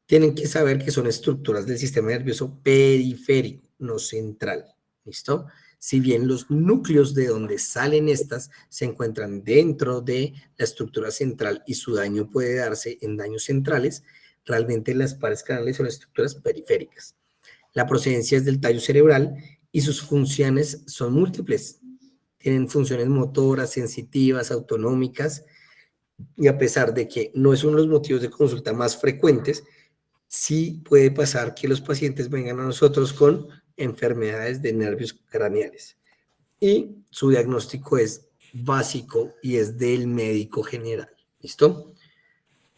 tienen que saber que son estructuras del sistema nervioso periférico, no central. ¿Listo? Si bien los núcleos de donde salen estas se encuentran dentro de la estructura central y su daño puede darse en daños centrales, realmente las pares craneales son estructuras periféricas. La procedencia es del tallo cerebral y sus funciones son múltiples. Tienen funciones motoras, sensitivas, autonómicas, y a pesar de que no es uno de los motivos de consulta más frecuentes, sí puede pasar que los pacientes vengan a nosotros con enfermedades de nervios craneales. Y su diagnóstico es básico y es del médico general. ¿Listo?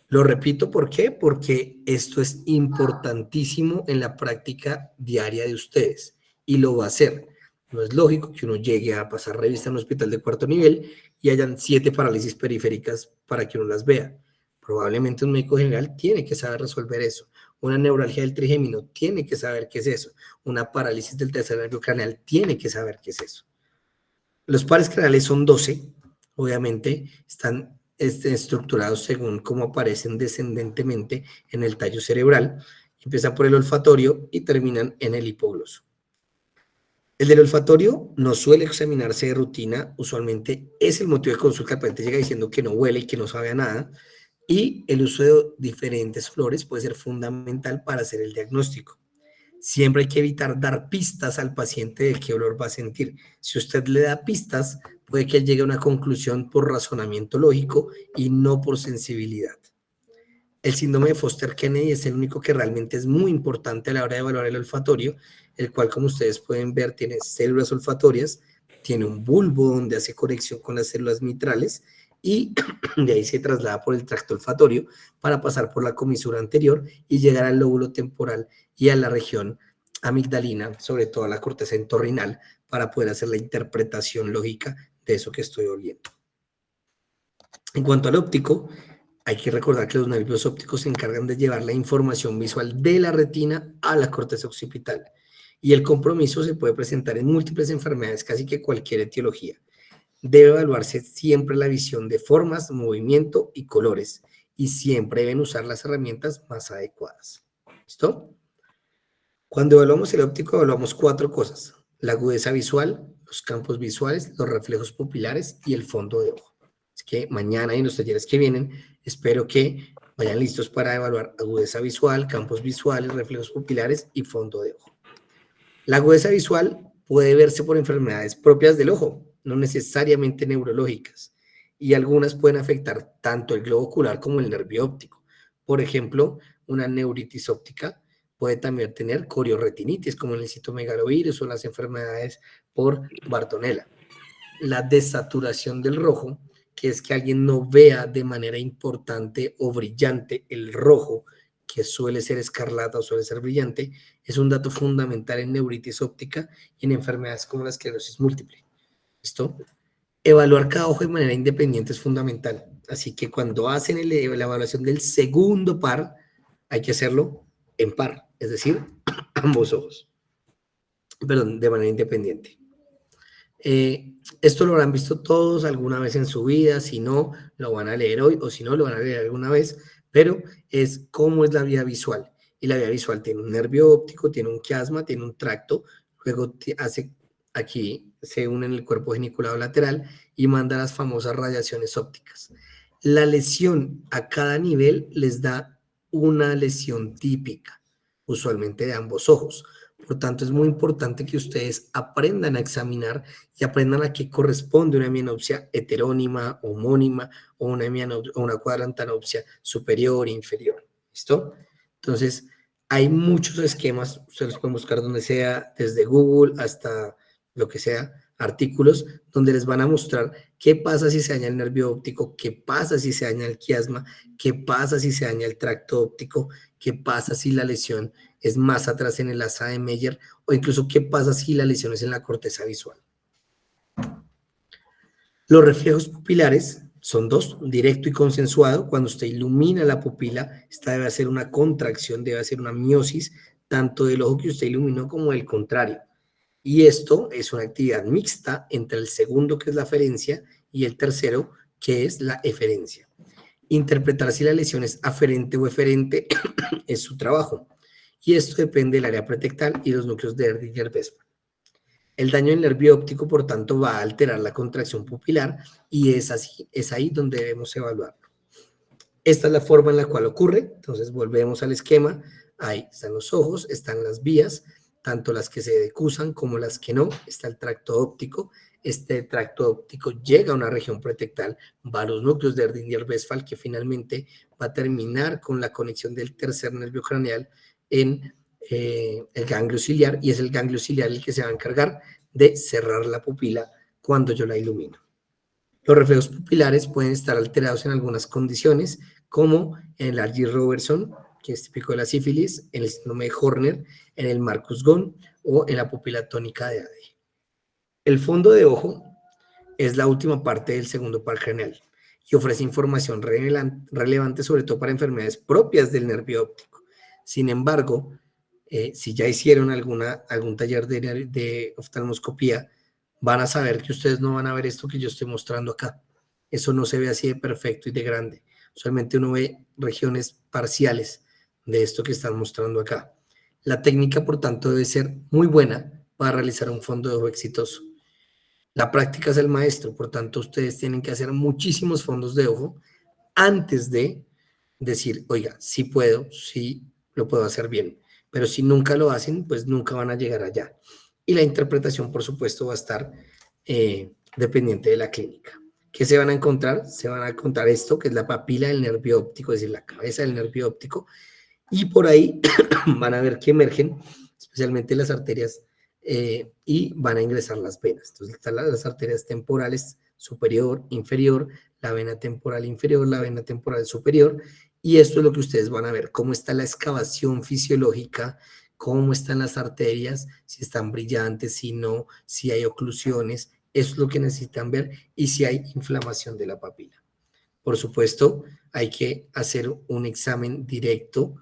Lo repito, ¿por qué? Porque esto es importantísimo en la práctica diaria de ustedes y lo va a hacer. No es lógico que uno llegue a pasar revista en un hospital de cuarto nivel y hayan 7 parálisis periféricas para que uno las vea. Probablemente un médico general tiene que saber resolver eso. Una neuralgia del trigémino tiene que saber qué es eso. Una parálisis del tercer nervio craneal tiene que saber qué es eso. Los pares craneales son 12, obviamente, están estructurados según cómo aparecen descendentemente en el tallo cerebral. Empiezan por el olfatorio y terminan en el hipogloso. El del olfatorio no suele examinarse de rutina, usualmente es el motivo de consulta, el paciente llega diciendo que no huele y que no sabe a nada, y el uso de diferentes olores puede ser fundamental para hacer el diagnóstico. Siempre hay que evitar dar pistas al paciente de qué olor va a sentir. Si usted le da pistas, puede que él llegue a una conclusión por razonamiento lógico y no por sensibilidad. El síndrome de Foster-Kennedy es el único que realmente es muy importante a la hora de evaluar el olfatorio, el cual, como ustedes pueden ver, tiene células olfatorias, tiene un bulbo donde hace conexión con las células mitrales y de ahí se traslada por el tracto olfatorio para pasar por la comisura anterior y llegar al lóbulo temporal y a la región amigdalina, sobre todo a la corteza entorrinal, para poder hacer la interpretación lógica de eso que estoy oliendo. En cuanto al óptico, hay que recordar que los nervios ópticos se encargan de llevar la información visual de la retina a la corteza occipital. Y el compromiso se puede presentar en múltiples enfermedades, casi que cualquier etiología. Debe evaluarse siempre la visión de formas, movimiento y colores. Y siempre deben usar las herramientas más adecuadas. ¿Listo? Cuando evaluamos el óptico, evaluamos 4 cosas: la agudeza visual, los campos visuales, los reflejos pupilares y el fondo de ojo. Es que mañana y en los talleres que vienen, espero que vayan listos para evaluar agudeza visual, campos visuales, reflejos pupilares y fondo de ojo. La agudeza visual puede verse por enfermedades propias del ojo, no necesariamente neurológicas, y algunas pueden afectar tanto el globo ocular como el nervio óptico. Por ejemplo, una neuritis óptica puede también tener corioretinitis, como el citomegalovirus o las enfermedades por Bartonella. La desaturación del rojo, que es que alguien no vea de manera importante o brillante el rojo, que suele ser escarlata o suele ser brillante, es un dato fundamental en neuritis óptica y en enfermedades como la esclerosis múltiple. ¿Listo? Evaluar cada ojo de manera independiente es fundamental. Así que cuando hacen la evaluación del segundo par, hay que hacerlo en par, es decir, ambos ojos. Perdón, de manera independiente. Esto lo habrán visto todos alguna vez en su vida, si no, lo van a leer hoy o si no, lo van a leer alguna vez, pero es cómo es la vía visual. Y la vía visual tiene un nervio óptico, tiene un quiasma, tiene un tracto, luego hace aquí, se une en el cuerpo geniculado lateral y manda las famosas radiaciones ópticas. La lesión a cada nivel les da una lesión típica, usualmente de ambos ojos. Por tanto, es muy importante que ustedes aprendan a examinar y aprendan a qué corresponde una hemianopsia heterónima, homónima o una cuadrantanopsia superior e inferior. ¿Listo? Entonces, hay muchos esquemas, ustedes pueden buscar donde sea, desde Google hasta lo que sea, artículos donde les van a mostrar qué pasa si se daña el nervio óptico, qué pasa si se daña el quiasma, qué pasa si se daña el tracto óptico, qué pasa si la lesión es más atrás en el asa de Meyer, o incluso qué pasa si la lesión es en la corteza visual. Los reflejos pupilares son dos, directo y consensuado. Cuando usted ilumina la pupila, esta debe hacer una contracción, debe hacer una miosis, tanto del ojo que usted iluminó como del contrario. Y esto es una actividad mixta entre el segundo, que es la aferencia, y el tercero, que es la eferencia. Interpretar si la lesión es aferente o eferente es su trabajo. Y esto depende del área pretectal y los núcleos de Erdinger-Westphal. El daño del nervio óptico, por tanto, va a alterar la contracción pupilar y es ahí donde debemos evaluarlo. Esta es la forma en la cual ocurre. Entonces, volvemos al esquema. Ahí están los ojos, están las vías, tanto las que se decusan como las que no. Está el tracto óptico. Este tracto óptico llega a una región pretectal, va a los núcleos de Erdinger-Westphal, que finalmente va a terminar con la conexión del tercer nervio craneal en el ganglio ciliar, y es el ganglio ciliar el que se va a encargar de cerrar la pupila cuando yo la ilumino. Los reflejos pupilares pueden estar alterados en algunas condiciones, como en el Argyll-Robertson, que es típico de la sífilis, en el síndrome de Horner, en el Marcus-Ghon o en la pupila tónica de Adey. El fondo de ojo es la última parte del segundo par craneal y ofrece información relevante sobre todo para enfermedades propias del nervio óptico. Sin embargo, si ya hicieron algún taller de oftalmoscopía, van a saber que ustedes no van a ver esto que yo estoy mostrando acá. Eso no se ve así de perfecto y de grande. Solamente uno ve regiones parciales de esto que están mostrando acá. La técnica, por tanto, debe ser muy buena para realizar un fondo de ojo exitoso. La práctica es el maestro, por tanto, ustedes tienen que hacer muchísimos fondos de ojo antes de decir, oiga, sí puedo, sí lo puedo hacer bien. Pero si nunca lo hacen, pues nunca van a llegar allá. Y la interpretación, por supuesto, va a estar dependiente de la clínica. ¿Qué se van a encontrar? Se van a encontrar esto, que es la papila del nervio óptico, es decir, la cabeza del nervio óptico, y por ahí van a ver que emergen, especialmente las arterias, y van a ingresar las venas. Entonces, están las arterias temporales superior, inferior, la vena temporal inferior, la vena temporal superior, y esto es lo que ustedes van a ver, cómo está la excavación fisiológica, cómo están las arterias, si están brillantes, si no, si hay oclusiones, eso es lo que necesitan ver, y si hay inflamación de la papila. Por supuesto, hay que hacer un examen directo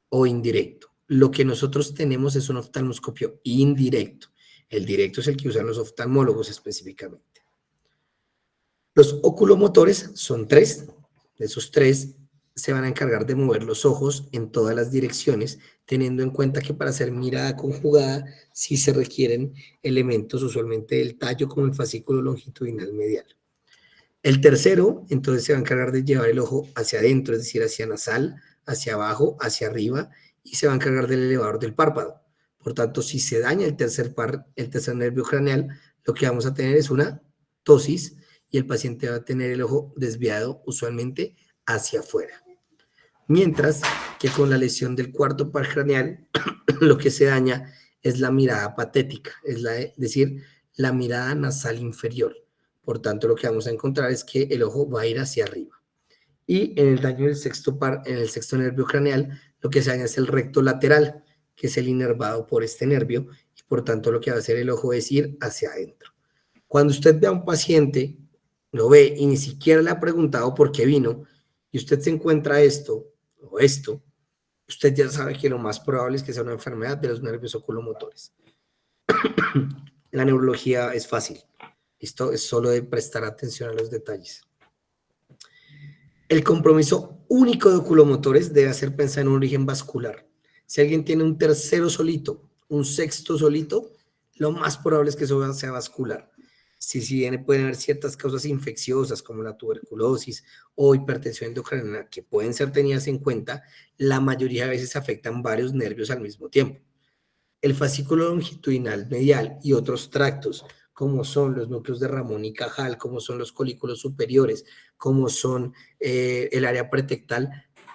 o indirecto. Lo que nosotros tenemos es un oftalmoscopio indirecto. El directo es el que usan los oftalmólogos específicamente. Los oculomotores son 3. De esos 3, se van a encargar de mover los ojos en todas las direcciones, teniendo en cuenta que para hacer mirada conjugada sí se requieren elementos usualmente del tallo como el fascículo longitudinal medial. El tercero, entonces, se va a encargar de llevar el ojo hacia adentro, es decir, hacia nasal, hacia abajo, hacia arriba, y se va a encargar del elevador del párpado. Por tanto, si se daña el tercer nervio craneal, lo que vamos a tener es una ptosis y el paciente va a tener el ojo desviado usualmente hacia afuera. Mientras que con la lesión del cuarto par craneal, lo que se daña es la mirada patética, es decir, la mirada nasal inferior. Por tanto, lo que vamos a encontrar es que el ojo va a ir hacia arriba. Y en el daño del en el sexto nervio craneal, lo que se daña es el recto lateral, que es el inervado por este nervio, y por tanto lo que va a hacer el ojo es ir hacia adentro. Cuando usted ve a un paciente, lo ve y ni siquiera le ha preguntado por qué vino, y usted se encuentra esto o esto, usted ya sabe que lo más probable es que sea una enfermedad de los nervios oculomotores. La neurología es fácil. Esto es solo de prestar atención a los detalles. El compromiso único de oculomotores debe hacer pensar en un origen vascular. Si alguien tiene un tercero solito, un sexto solito, lo más probable es que eso sea vascular. Si bien pueden haber ciertas causas infecciosas como la tuberculosis o hipertensión endocrina que pueden ser tenidas en cuenta, la mayoría de veces afectan varios nervios al mismo tiempo. El fascículo longitudinal medial y otros tractos, como son los núcleos de Ramón y Cajal, como son los colículos superiores, como son el área pretectal,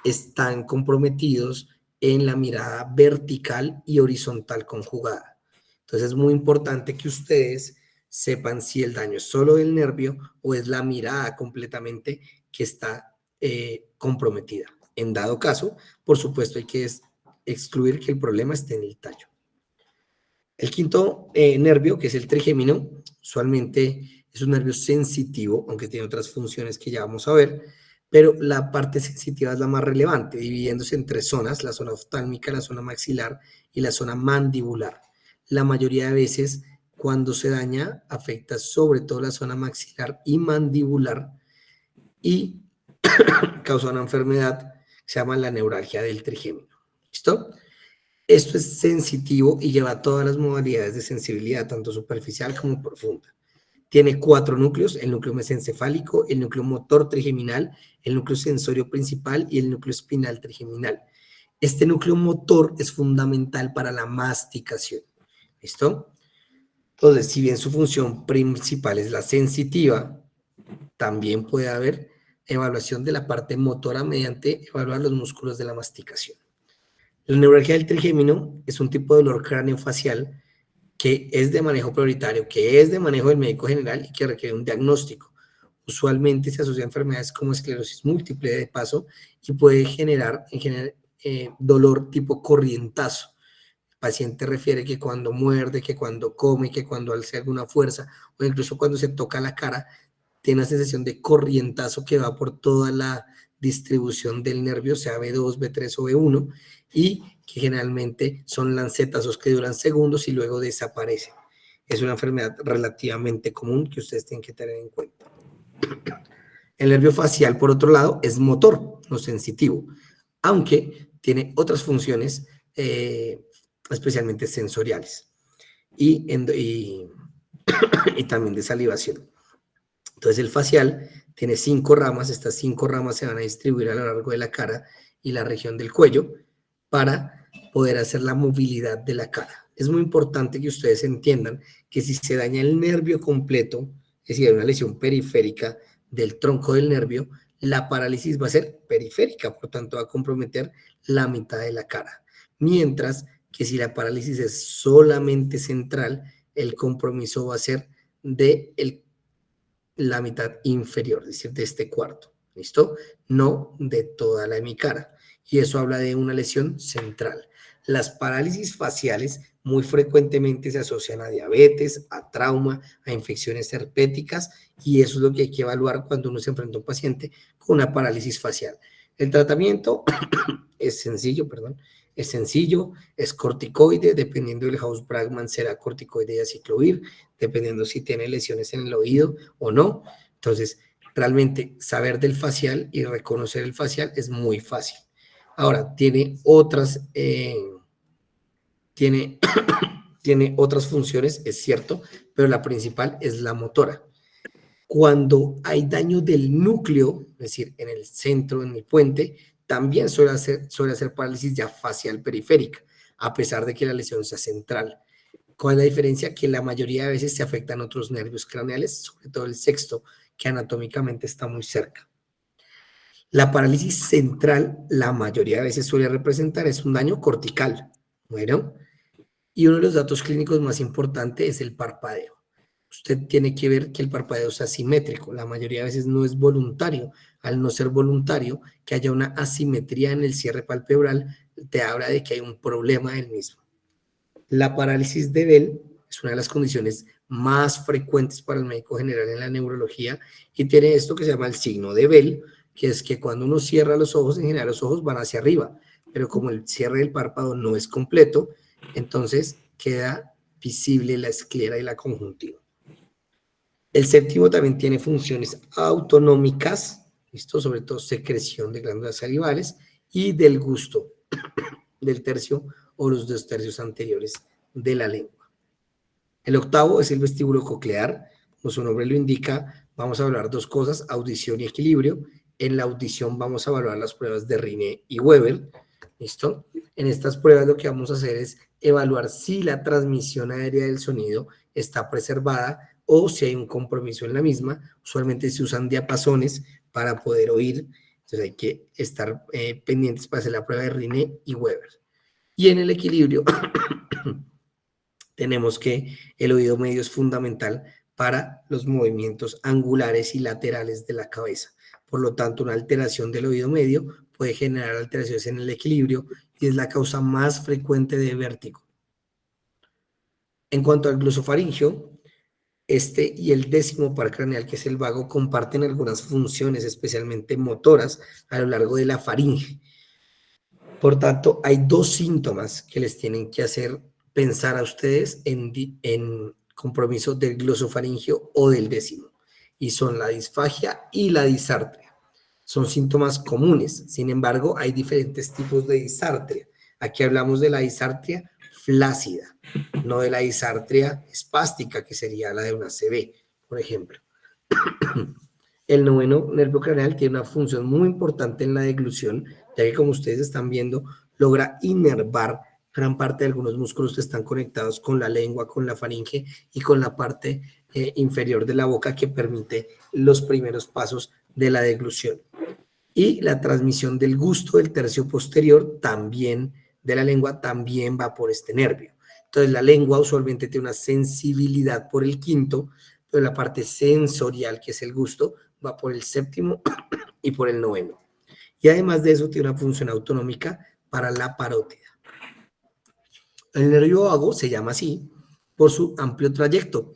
están comprometidos en la mirada vertical y horizontal conjugada. Entonces es muy importante que ustedes sepan si el daño es solo del nervio o es la mirada completamente que está comprometida. En dado caso, por supuesto, hay que excluir que el problema esté en el tallo. El quinto nervio, que es el trigémino, usualmente es un nervio sensitivo, aunque tiene otras funciones que ya vamos a ver, pero la parte sensitiva es la más relevante, dividiéndose en tres zonas: la zona oftálmica, la zona maxilar y la zona mandibular. La mayoría de veces, cuando se daña, afecta sobre todo la zona maxilar y mandibular y causa una enfermedad que se llama la neuralgia del trigémino. ¿Listo? Esto es sensitivo y lleva todas las modalidades de sensibilidad, tanto superficial como profunda. Tiene 4 núcleos: el núcleo mesencefálico, el núcleo motor trigeminal, el núcleo sensorio principal y el núcleo espinal trigeminal. Este núcleo motor es fundamental para la masticación. ¿Listo? Entonces, si bien su función principal es la sensitiva, también puede haber evaluación de la parte motora mediante evaluar los músculos de la masticación. La neuralgia del trigémino es un tipo de dolor craneofacial que es de manejo prioritario, que es de manejo del médico general y que requiere un diagnóstico. Usualmente se asocia a enfermedades como esclerosis múltiple de paso y puede generar dolor tipo corrientazo. El paciente refiere que cuando muerde, que cuando come, que cuando hace alguna fuerza o incluso cuando se toca la cara, tiene una sensación de corrientazo que va por toda la distribución del nervio, sea B2, B3 o B1, y que generalmente son lancetazos que duran segundos y luego desaparecen. Es una enfermedad relativamente común que ustedes tienen que tener en cuenta. El nervio facial, por otro lado, es motor, no sensitivo, aunque tiene otras funciones especialmente sensoriales y también de salivación. Entonces el facial tiene 5 ramas, estas 5 ramas se van a distribuir a lo largo de la cara y la región del cuello para poder hacer la movilidad de la cara. Es muy importante que ustedes entiendan que si se daña el nervio completo, es decir, hay una lesión periférica del tronco del nervio, la parálisis va a ser periférica, por tanto va a comprometer la mitad de la cara. Mientras que si la parálisis es solamente central, el compromiso va a ser de la mitad inferior, es decir, de este cuarto, ¿listo? No de toda la hemicara. Y eso habla de una lesión central. Las parálisis faciales muy frecuentemente se asocian a diabetes, a trauma, a infecciones herpéticas, y eso es lo que hay que evaluar cuando uno se enfrenta a un paciente con una parálisis facial. El tratamiento es sencillo, es corticoide, dependiendo del House-Bragman será corticoide y aciclovir, dependiendo si tiene lesiones en el oído o no. Entonces, realmente saber del facial y reconocer el facial es muy fácil. Ahora, tiene otras, tiene, tiene otras funciones, es cierto, pero la principal es la motora. Cuando hay daño del núcleo, es decir, en el centro, en el puente, también suele hacer parálisis ya facial periférica, a pesar de que la lesión sea central. ¿Cuál es la diferencia? Que la mayoría de veces se afectan otros nervios craneales, sobre todo el sexto, que anatómicamente está muy cerca. La parálisis central, la mayoría de veces suele representar es un daño cortical. Bueno, y uno de los datos clínicos más importantes es el parpadeo. Usted tiene que ver que el parpadeo es asimétrico. La mayoría de veces no es voluntario. Al no ser voluntario, que haya una asimetría en el cierre palpebral, te habla de que hay un problema del mismo. La parálisis de Bell es una de las condiciones más frecuentes para el médico general en la neurología y tiene esto que se llama el signo de Bell, que es que cuando uno cierra los ojos, en general los ojos van hacia arriba, pero como el cierre del párpado no es completo, entonces queda visible la esclera y la conjuntiva. El séptimo también tiene funciones autonómicas, ¿listo? Sobre todo secreción de glándulas salivales y del gusto del tercio o los 2 tercios anteriores de la lengua. El octavo es el vestíbulo coclear. Como su nombre lo indica, vamos a evaluar 2 cosas, audición y equilibrio. En la audición vamos a evaluar las pruebas de Rine y Weber. ¿Listo? En estas pruebas lo que vamos a hacer es evaluar si la transmisión aérea del sonido está preservada o si hay un compromiso en la misma. Usualmente se usan diapasones para poder oír, entonces hay que estar pendientes para hacer la prueba de Rine y Weber. Y en el equilibrio tenemos que el oído medio es fundamental para los movimientos angulares y laterales de la cabeza. Por lo tanto, una alteración del oído medio puede generar alteraciones en el equilibrio y es la causa más frecuente de vértigo. En cuanto al glosofaringio, este y el décimo par craneal, que es el vago, comparten algunas funciones, especialmente motoras, a lo largo de la faringe. Por tanto, hay 2 síntomas que les tienen que hacer pensar a ustedes en compromiso del glosofaringio o del décimo, y son la disfagia y la disartria. Son síntomas comunes, sin embargo, hay diferentes tipos de disartria. Aquí hablamos de la disartria flácida, no de la disartria espástica, que sería la de una CB, por ejemplo. El noveno nervio craneal tiene una función muy importante en la deglución, ya que como ustedes están viendo, logra inervar gran parte de algunos músculos que están conectados con la lengua, con la faringe y con la parte inferior de la boca que permite los primeros pasos de la deglución. Y la transmisión del gusto del tercio posterior también de la lengua también va por este nervio. Entonces la lengua usualmente tiene una sensibilidad por el quinto, pero la parte sensorial, que es el gusto, va por el séptimo y por el noveno. Y además de eso tiene una función autonómica para la parótida. El nervio vago se llama así por su amplio trayecto.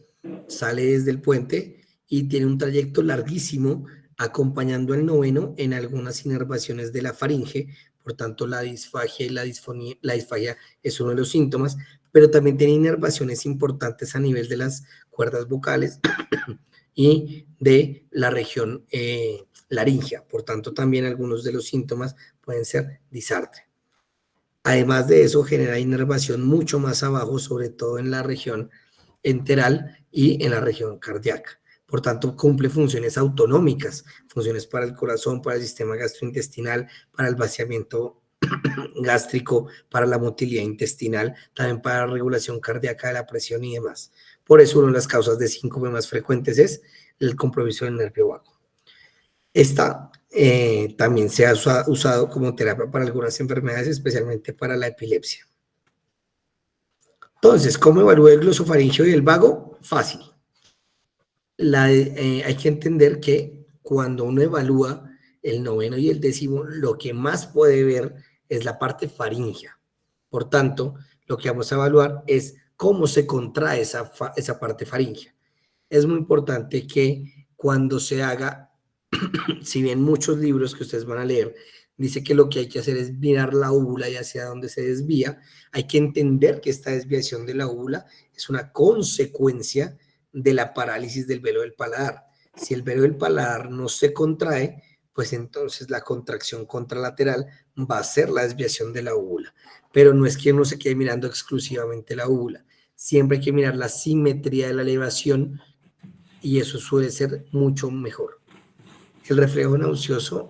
Sale desde el puente y tiene un trayecto larguísimo acompañando al noveno en algunas inervaciones de la faringe. Por tanto, la disfagia y la disfagia es uno de los síntomas, pero también tiene inervaciones importantes a nivel de las cuerdas vocales y de la región laringea. Por tanto, también algunos de los síntomas pueden ser disartria. Además de eso, genera inervación mucho más abajo, sobre todo en la región enteral y en la región cardíaca. Por tanto, cumple funciones autonómicas, funciones para el corazón, para el sistema gastrointestinal, para el vaciamiento gástrico, para la motilidad intestinal, también para la regulación cardíaca de la presión y demás. Por eso, una de las causas de síncope más frecuentes es el compromiso del nervio vago. Esta también se ha usado como terapia para algunas enfermedades, especialmente para la epilepsia. Entonces, ¿cómo evalúa el glosofaringio y el vago? Fácil. Hay que entender que cuando uno evalúa el noveno y el décimo, lo que más puede ver es la parte faringea. Por tanto, lo que vamos a evaluar es cómo se contrae esa parte faringea. Es muy importante que cuando se haga, si bien muchos libros que ustedes van a leer dice que lo que hay que hacer es mirar la úvula y hacia dónde se desvía, hay que entender que esta desviación de la úvula es una consecuencia de la parálisis del velo del paladar. Si el velo del paladar no se contrae, pues entonces la contracción contralateral va a ser la desviación de la úvula. Pero no es que uno se quede mirando exclusivamente la úvula. Siempre hay que mirar la simetría de la elevación y eso suele ser mucho mejor. El reflejo nauseoso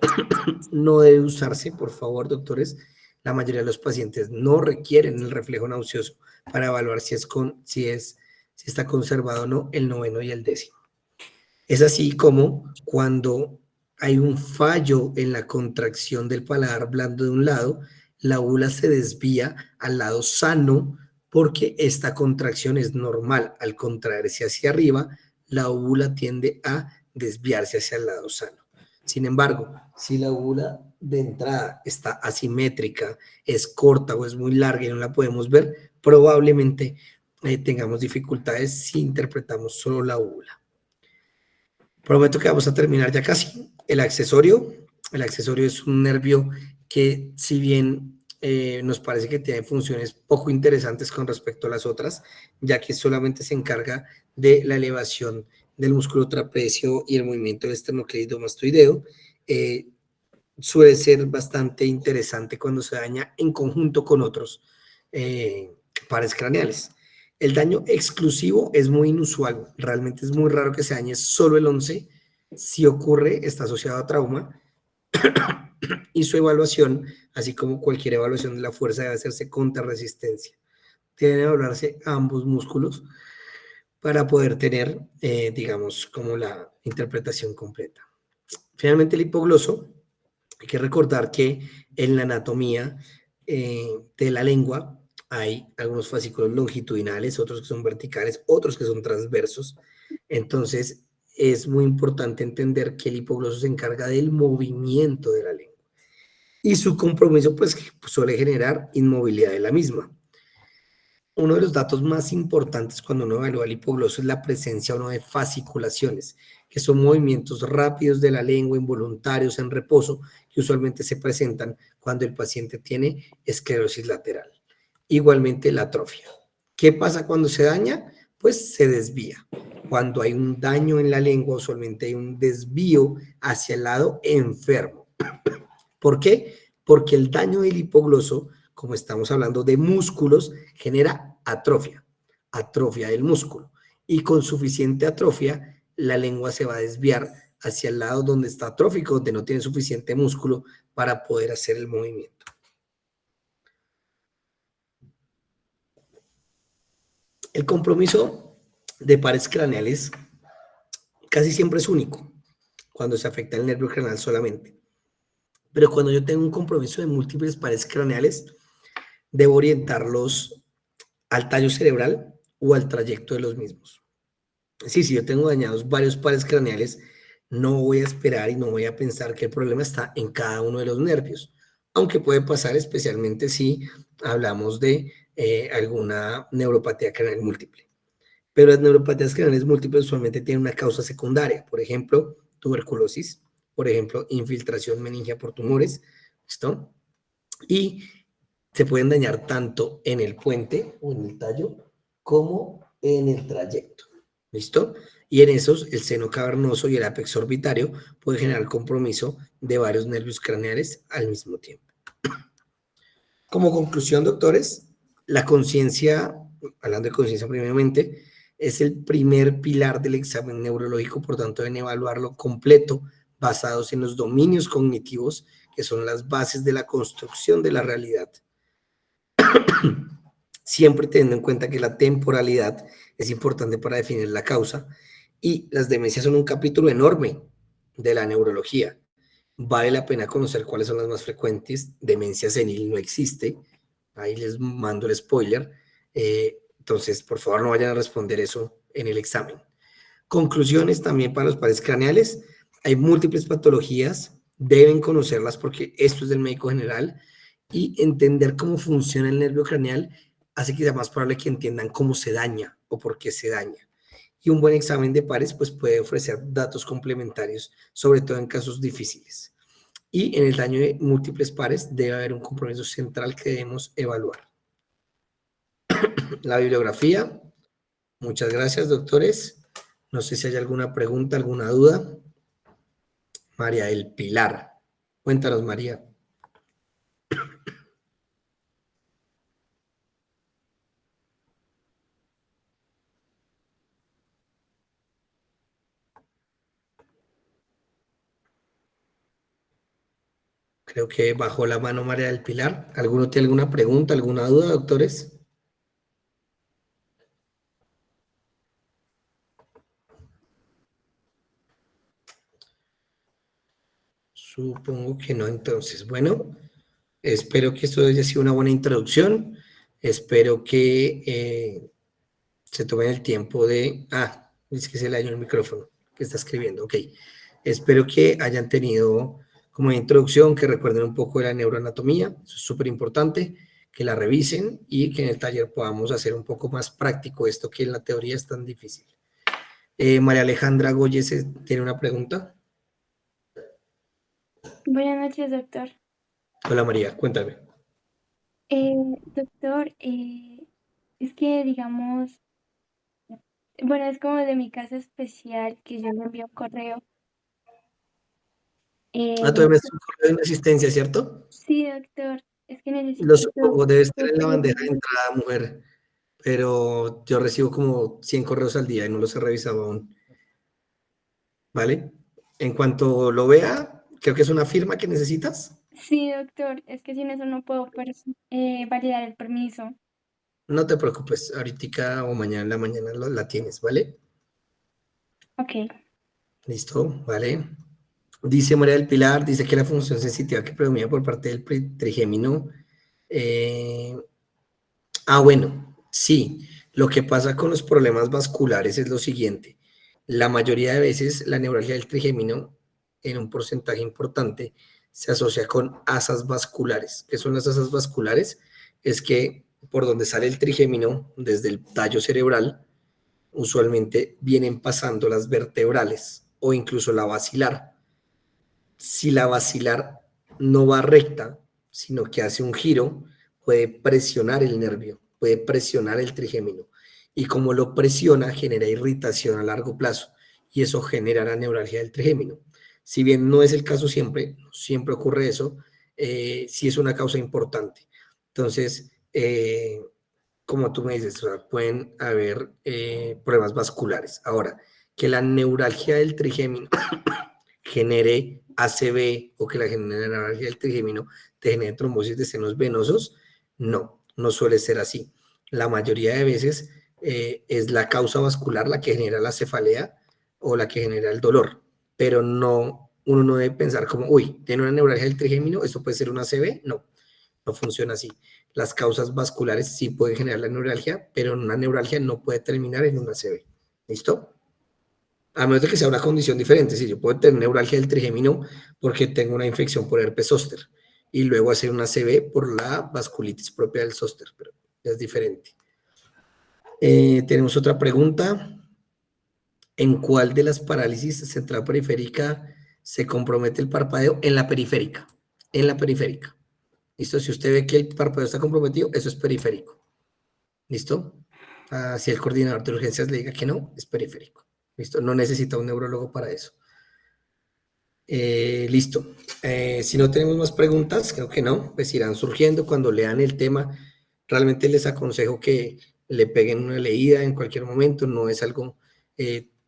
no debe usarse, por favor, doctores. La mayoría de los pacientes no requieren el reflejo nauseoso para evaluar si está conservado o no el noveno y el décimo. Es así como cuando hay un fallo en la contracción del paladar blando de un lado, la úvula se desvía al lado sano porque esta contracción es normal. Al contraerse hacia arriba, la úvula tiende a desviarse hacia el lado sano. Sin embargo, si la úvula de entrada está asimétrica, es corta o es muy larga y no la podemos ver, probablemente tengamos dificultades si interpretamos solo la úvula. Prometo que vamos a terminar ya casi. El accesorio es un nervio que, si bien nos parece que tiene funciones poco interesantes con respecto a las otras, ya que solamente se encarga de la elevación del músculo trapecio y el movimiento del esternocleidomastoideo, suele ser bastante interesante cuando se daña en conjunto con otros pares craneales. El daño exclusivo es muy inusual, realmente es muy raro que se dañe solo el 11. Si ocurre, está asociado a trauma y su evaluación, así como cualquier evaluación de la fuerza, debe hacerse contra resistencia. Deben evaluarse ambos músculos para poder tener, digamos, como la interpretación completa. Finalmente, el hipogloso. Hay que recordar que en la anatomía de la lengua hay algunos fascículos longitudinales, otros que son verticales, otros que son transversos. Entonces, es muy importante entender que el hipogloso se encarga del movimiento de la lengua. Y su compromiso, pues, suele generar inmovilidad de la misma. Uno de los datos más importantes cuando uno evalúa el hipogloso es la presencia o no de fasciculaciones, que son movimientos rápidos de la lengua involuntarios en reposo que usualmente se presentan cuando el paciente tiene esclerosis lateral. Igualmente la atrofia. ¿Qué pasa cuando se daña? Pues se desvía. Cuando hay un daño en la lengua, usualmente hay un desvío hacia el lado enfermo. ¿Por qué? Porque el daño del hipogloso, como estamos hablando de músculos, genera atrofia del músculo. Y con suficiente atrofia, la lengua se va a desviar hacia el lado donde está atrófico, donde no tiene suficiente músculo para poder hacer el movimiento. El compromiso de pares craneales casi siempre es único cuando se afecta el nervio craneal solamente. Pero cuando yo tengo un compromiso de múltiples pares craneales, debo orientarlos al tallo cerebral o al trayecto de los mismos. Sí, si yo tengo dañados varios pares craneales, no voy a esperar y no voy a pensar que el problema está en cada uno de los nervios, aunque puede pasar especialmente si hablamos de alguna neuropatía craneal múltiple. Pero las neuropatías craneales múltiples usualmente tienen una causa secundaria, por ejemplo, tuberculosis, por ejemplo, infiltración meningia por tumores, ¿listo? Y se pueden dañar tanto en el puente o en el tallo como en el trayecto. ¿Listo? Y en esos, el seno cavernoso y el apex orbitario pueden generar compromiso de varios nervios craneales al mismo tiempo. Como conclusión, doctores, la conciencia, hablando de conciencia primeramente, es el primer pilar del examen neurológico, por tanto deben evaluarlo completo, basados en los dominios cognitivos, que son las bases de la construcción de la realidad. Siempre teniendo en cuenta que la temporalidad es importante para definir la causa y las demencias son un capítulo enorme de la neurología. Vale la pena conocer cuáles son las más frecuentes. Demencia senil no existe. Ahí les mando el spoiler. Entonces, por favor, no vayan a responder eso en el examen. Conclusiones también para los pares craneales. Hay múltiples patologías. Deben conocerlas porque esto es del médico general. Y entender cómo funciona el nervio craneal hace que sea más probable que entiendan cómo se daña o por qué se daña. Y un buen examen de pares pues, puede ofrecer datos complementarios, sobre todo en casos difíciles. Y en el daño de múltiples pares debe haber un compromiso central que debemos evaluar. La bibliografía. Muchas gracias, doctores. No sé si hay alguna pregunta, alguna duda. María del Pilar. Cuéntanos, María. Creo que bajó la mano María del Pilar. ¿Alguno tiene alguna pregunta, alguna duda, doctores? Supongo que no, entonces. Bueno, espero que esto haya sido una buena introducción. Espero que se tomen el tiempo de... Ah, es que se le dañó el micrófono que está escribiendo. Ok. Espero que hayan tenido como introducción, que recuerden un poco de la neuroanatomía. Eso es súper importante, que la revisen y que en el taller podamos hacer un poco más práctico esto que en la teoría es tan difícil. María Alejandra Goyes tiene una pregunta. Buenas noches, doctor. Hola María, cuéntame. Doctor, es que digamos, bueno, es como de mi caso especial que yo le envío un correo. Ah, tú Eh, debes un correo de una asistencia, ¿cierto? sí, doctor, es que Lo necesito supongo, debe su estar en la bandeja de opinión. entrada, mujer, pero yo recibo como 100 correos al día y no los he revisado aún, ¿vale? En cuanto lo vea, creo que es una firma que necesitas. Sí, doctor, es que sin eso no puedo validar el permiso. No te preocupes, ahorita o mañana en la mañana la tienes, ¿vale? Ok. Listo, ¿vale? Dice María del Pilar, dice que la función sensitiva que predomina por parte del trigémino. eh, bueno, sí. Lo que pasa con los problemas vasculares es lo siguiente. La mayoría de veces la neuralgia del trigémino, en un porcentaje importante, se asocia con asas vasculares. ¿Qué son las asas vasculares? Es que por donde sale el trigémino, desde el tallo cerebral, usualmente vienen pasando las vertebrales o incluso la basilar. Si la basilar no va recta, sino que hace un giro, puede presionar el nervio, puede presionar el trigémino. Y como lo presiona, genera irritación a largo plazo. Y eso genera la neuralgia del trigémino. Si bien no es el caso siempre, no siempre ocurre eso, sí es una causa importante. Entonces, como tú me dices, o sea, pueden haber problemas vasculares. Ahora, que la neuralgia del trigémino genere ACV o que la neuralgia del trigémino te genere trombosis de senos venosos, no suele ser así. La mayoría de veces es la causa vascular la que genera la cefalea o la que genera el dolor, pero no, uno no debe pensar como, uy, tiene una neuralgia del trigémino, esto puede ser una ACV, no funciona así. Las causas vasculares sí pueden generar la neuralgia, pero una neuralgia no puede terminar en una ACV. ¿Listo? A menos de que sea una condición diferente. Si yo puedo tener neuralgia del trigémino porque tengo una infección por herpes zóster y luego hacer una CB por la vasculitis propia del zóster, pero es diferente. Tenemos otra pregunta. ¿En cuál de las parálisis central periférica se compromete el parpadeo? En la periférica. En la periférica. ¿Listo? Si usted ve que el parpadeo está comprometido, eso es periférico. ¿Listo? Si el coordinador de urgencias le diga que no, es periférico. ¿Listo? No necesita un neurólogo para eso. Listo. Si no tenemos más preguntas, creo que no, pues irán surgiendo cuando lean el tema. Realmente les aconsejo que le peguen una leída en cualquier momento, no es algo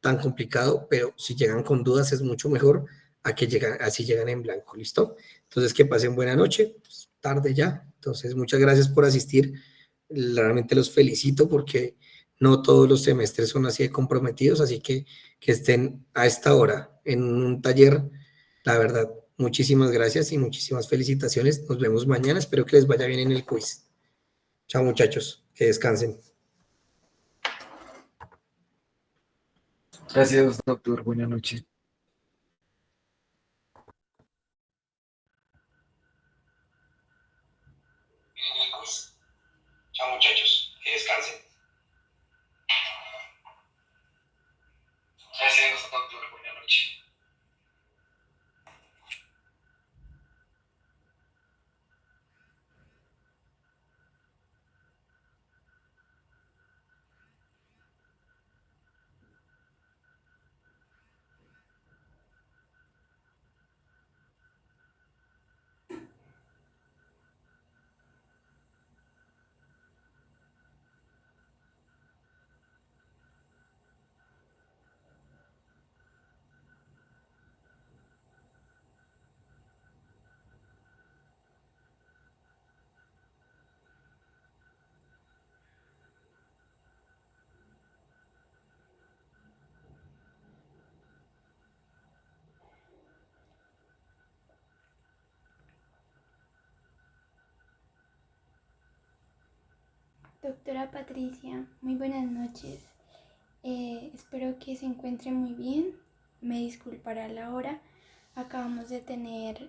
tan complicado, pero si llegan con dudas es mucho mejor a que llegan, así llegan en blanco, ¿listo? Entonces que pasen buena noche, pues, tarde ya. Entonces muchas gracias por asistir. Realmente los felicito porque no todos los semestres son así de comprometidos, así que estén a esta hora en un taller. La verdad, muchísimas gracias y muchísimas felicitaciones. Nos vemos mañana. Espero que les vaya bien en el quiz. Chao, muchachos. Que descansen. Gracias, doctor. Buenas noches. Chao, muchachos. Que descansen. Gracias, doctor. Buenas noches. Doctora Patricia, muy buenas noches. Espero que se encuentre muy bien. Me disculpará la hora. Acabamos de tener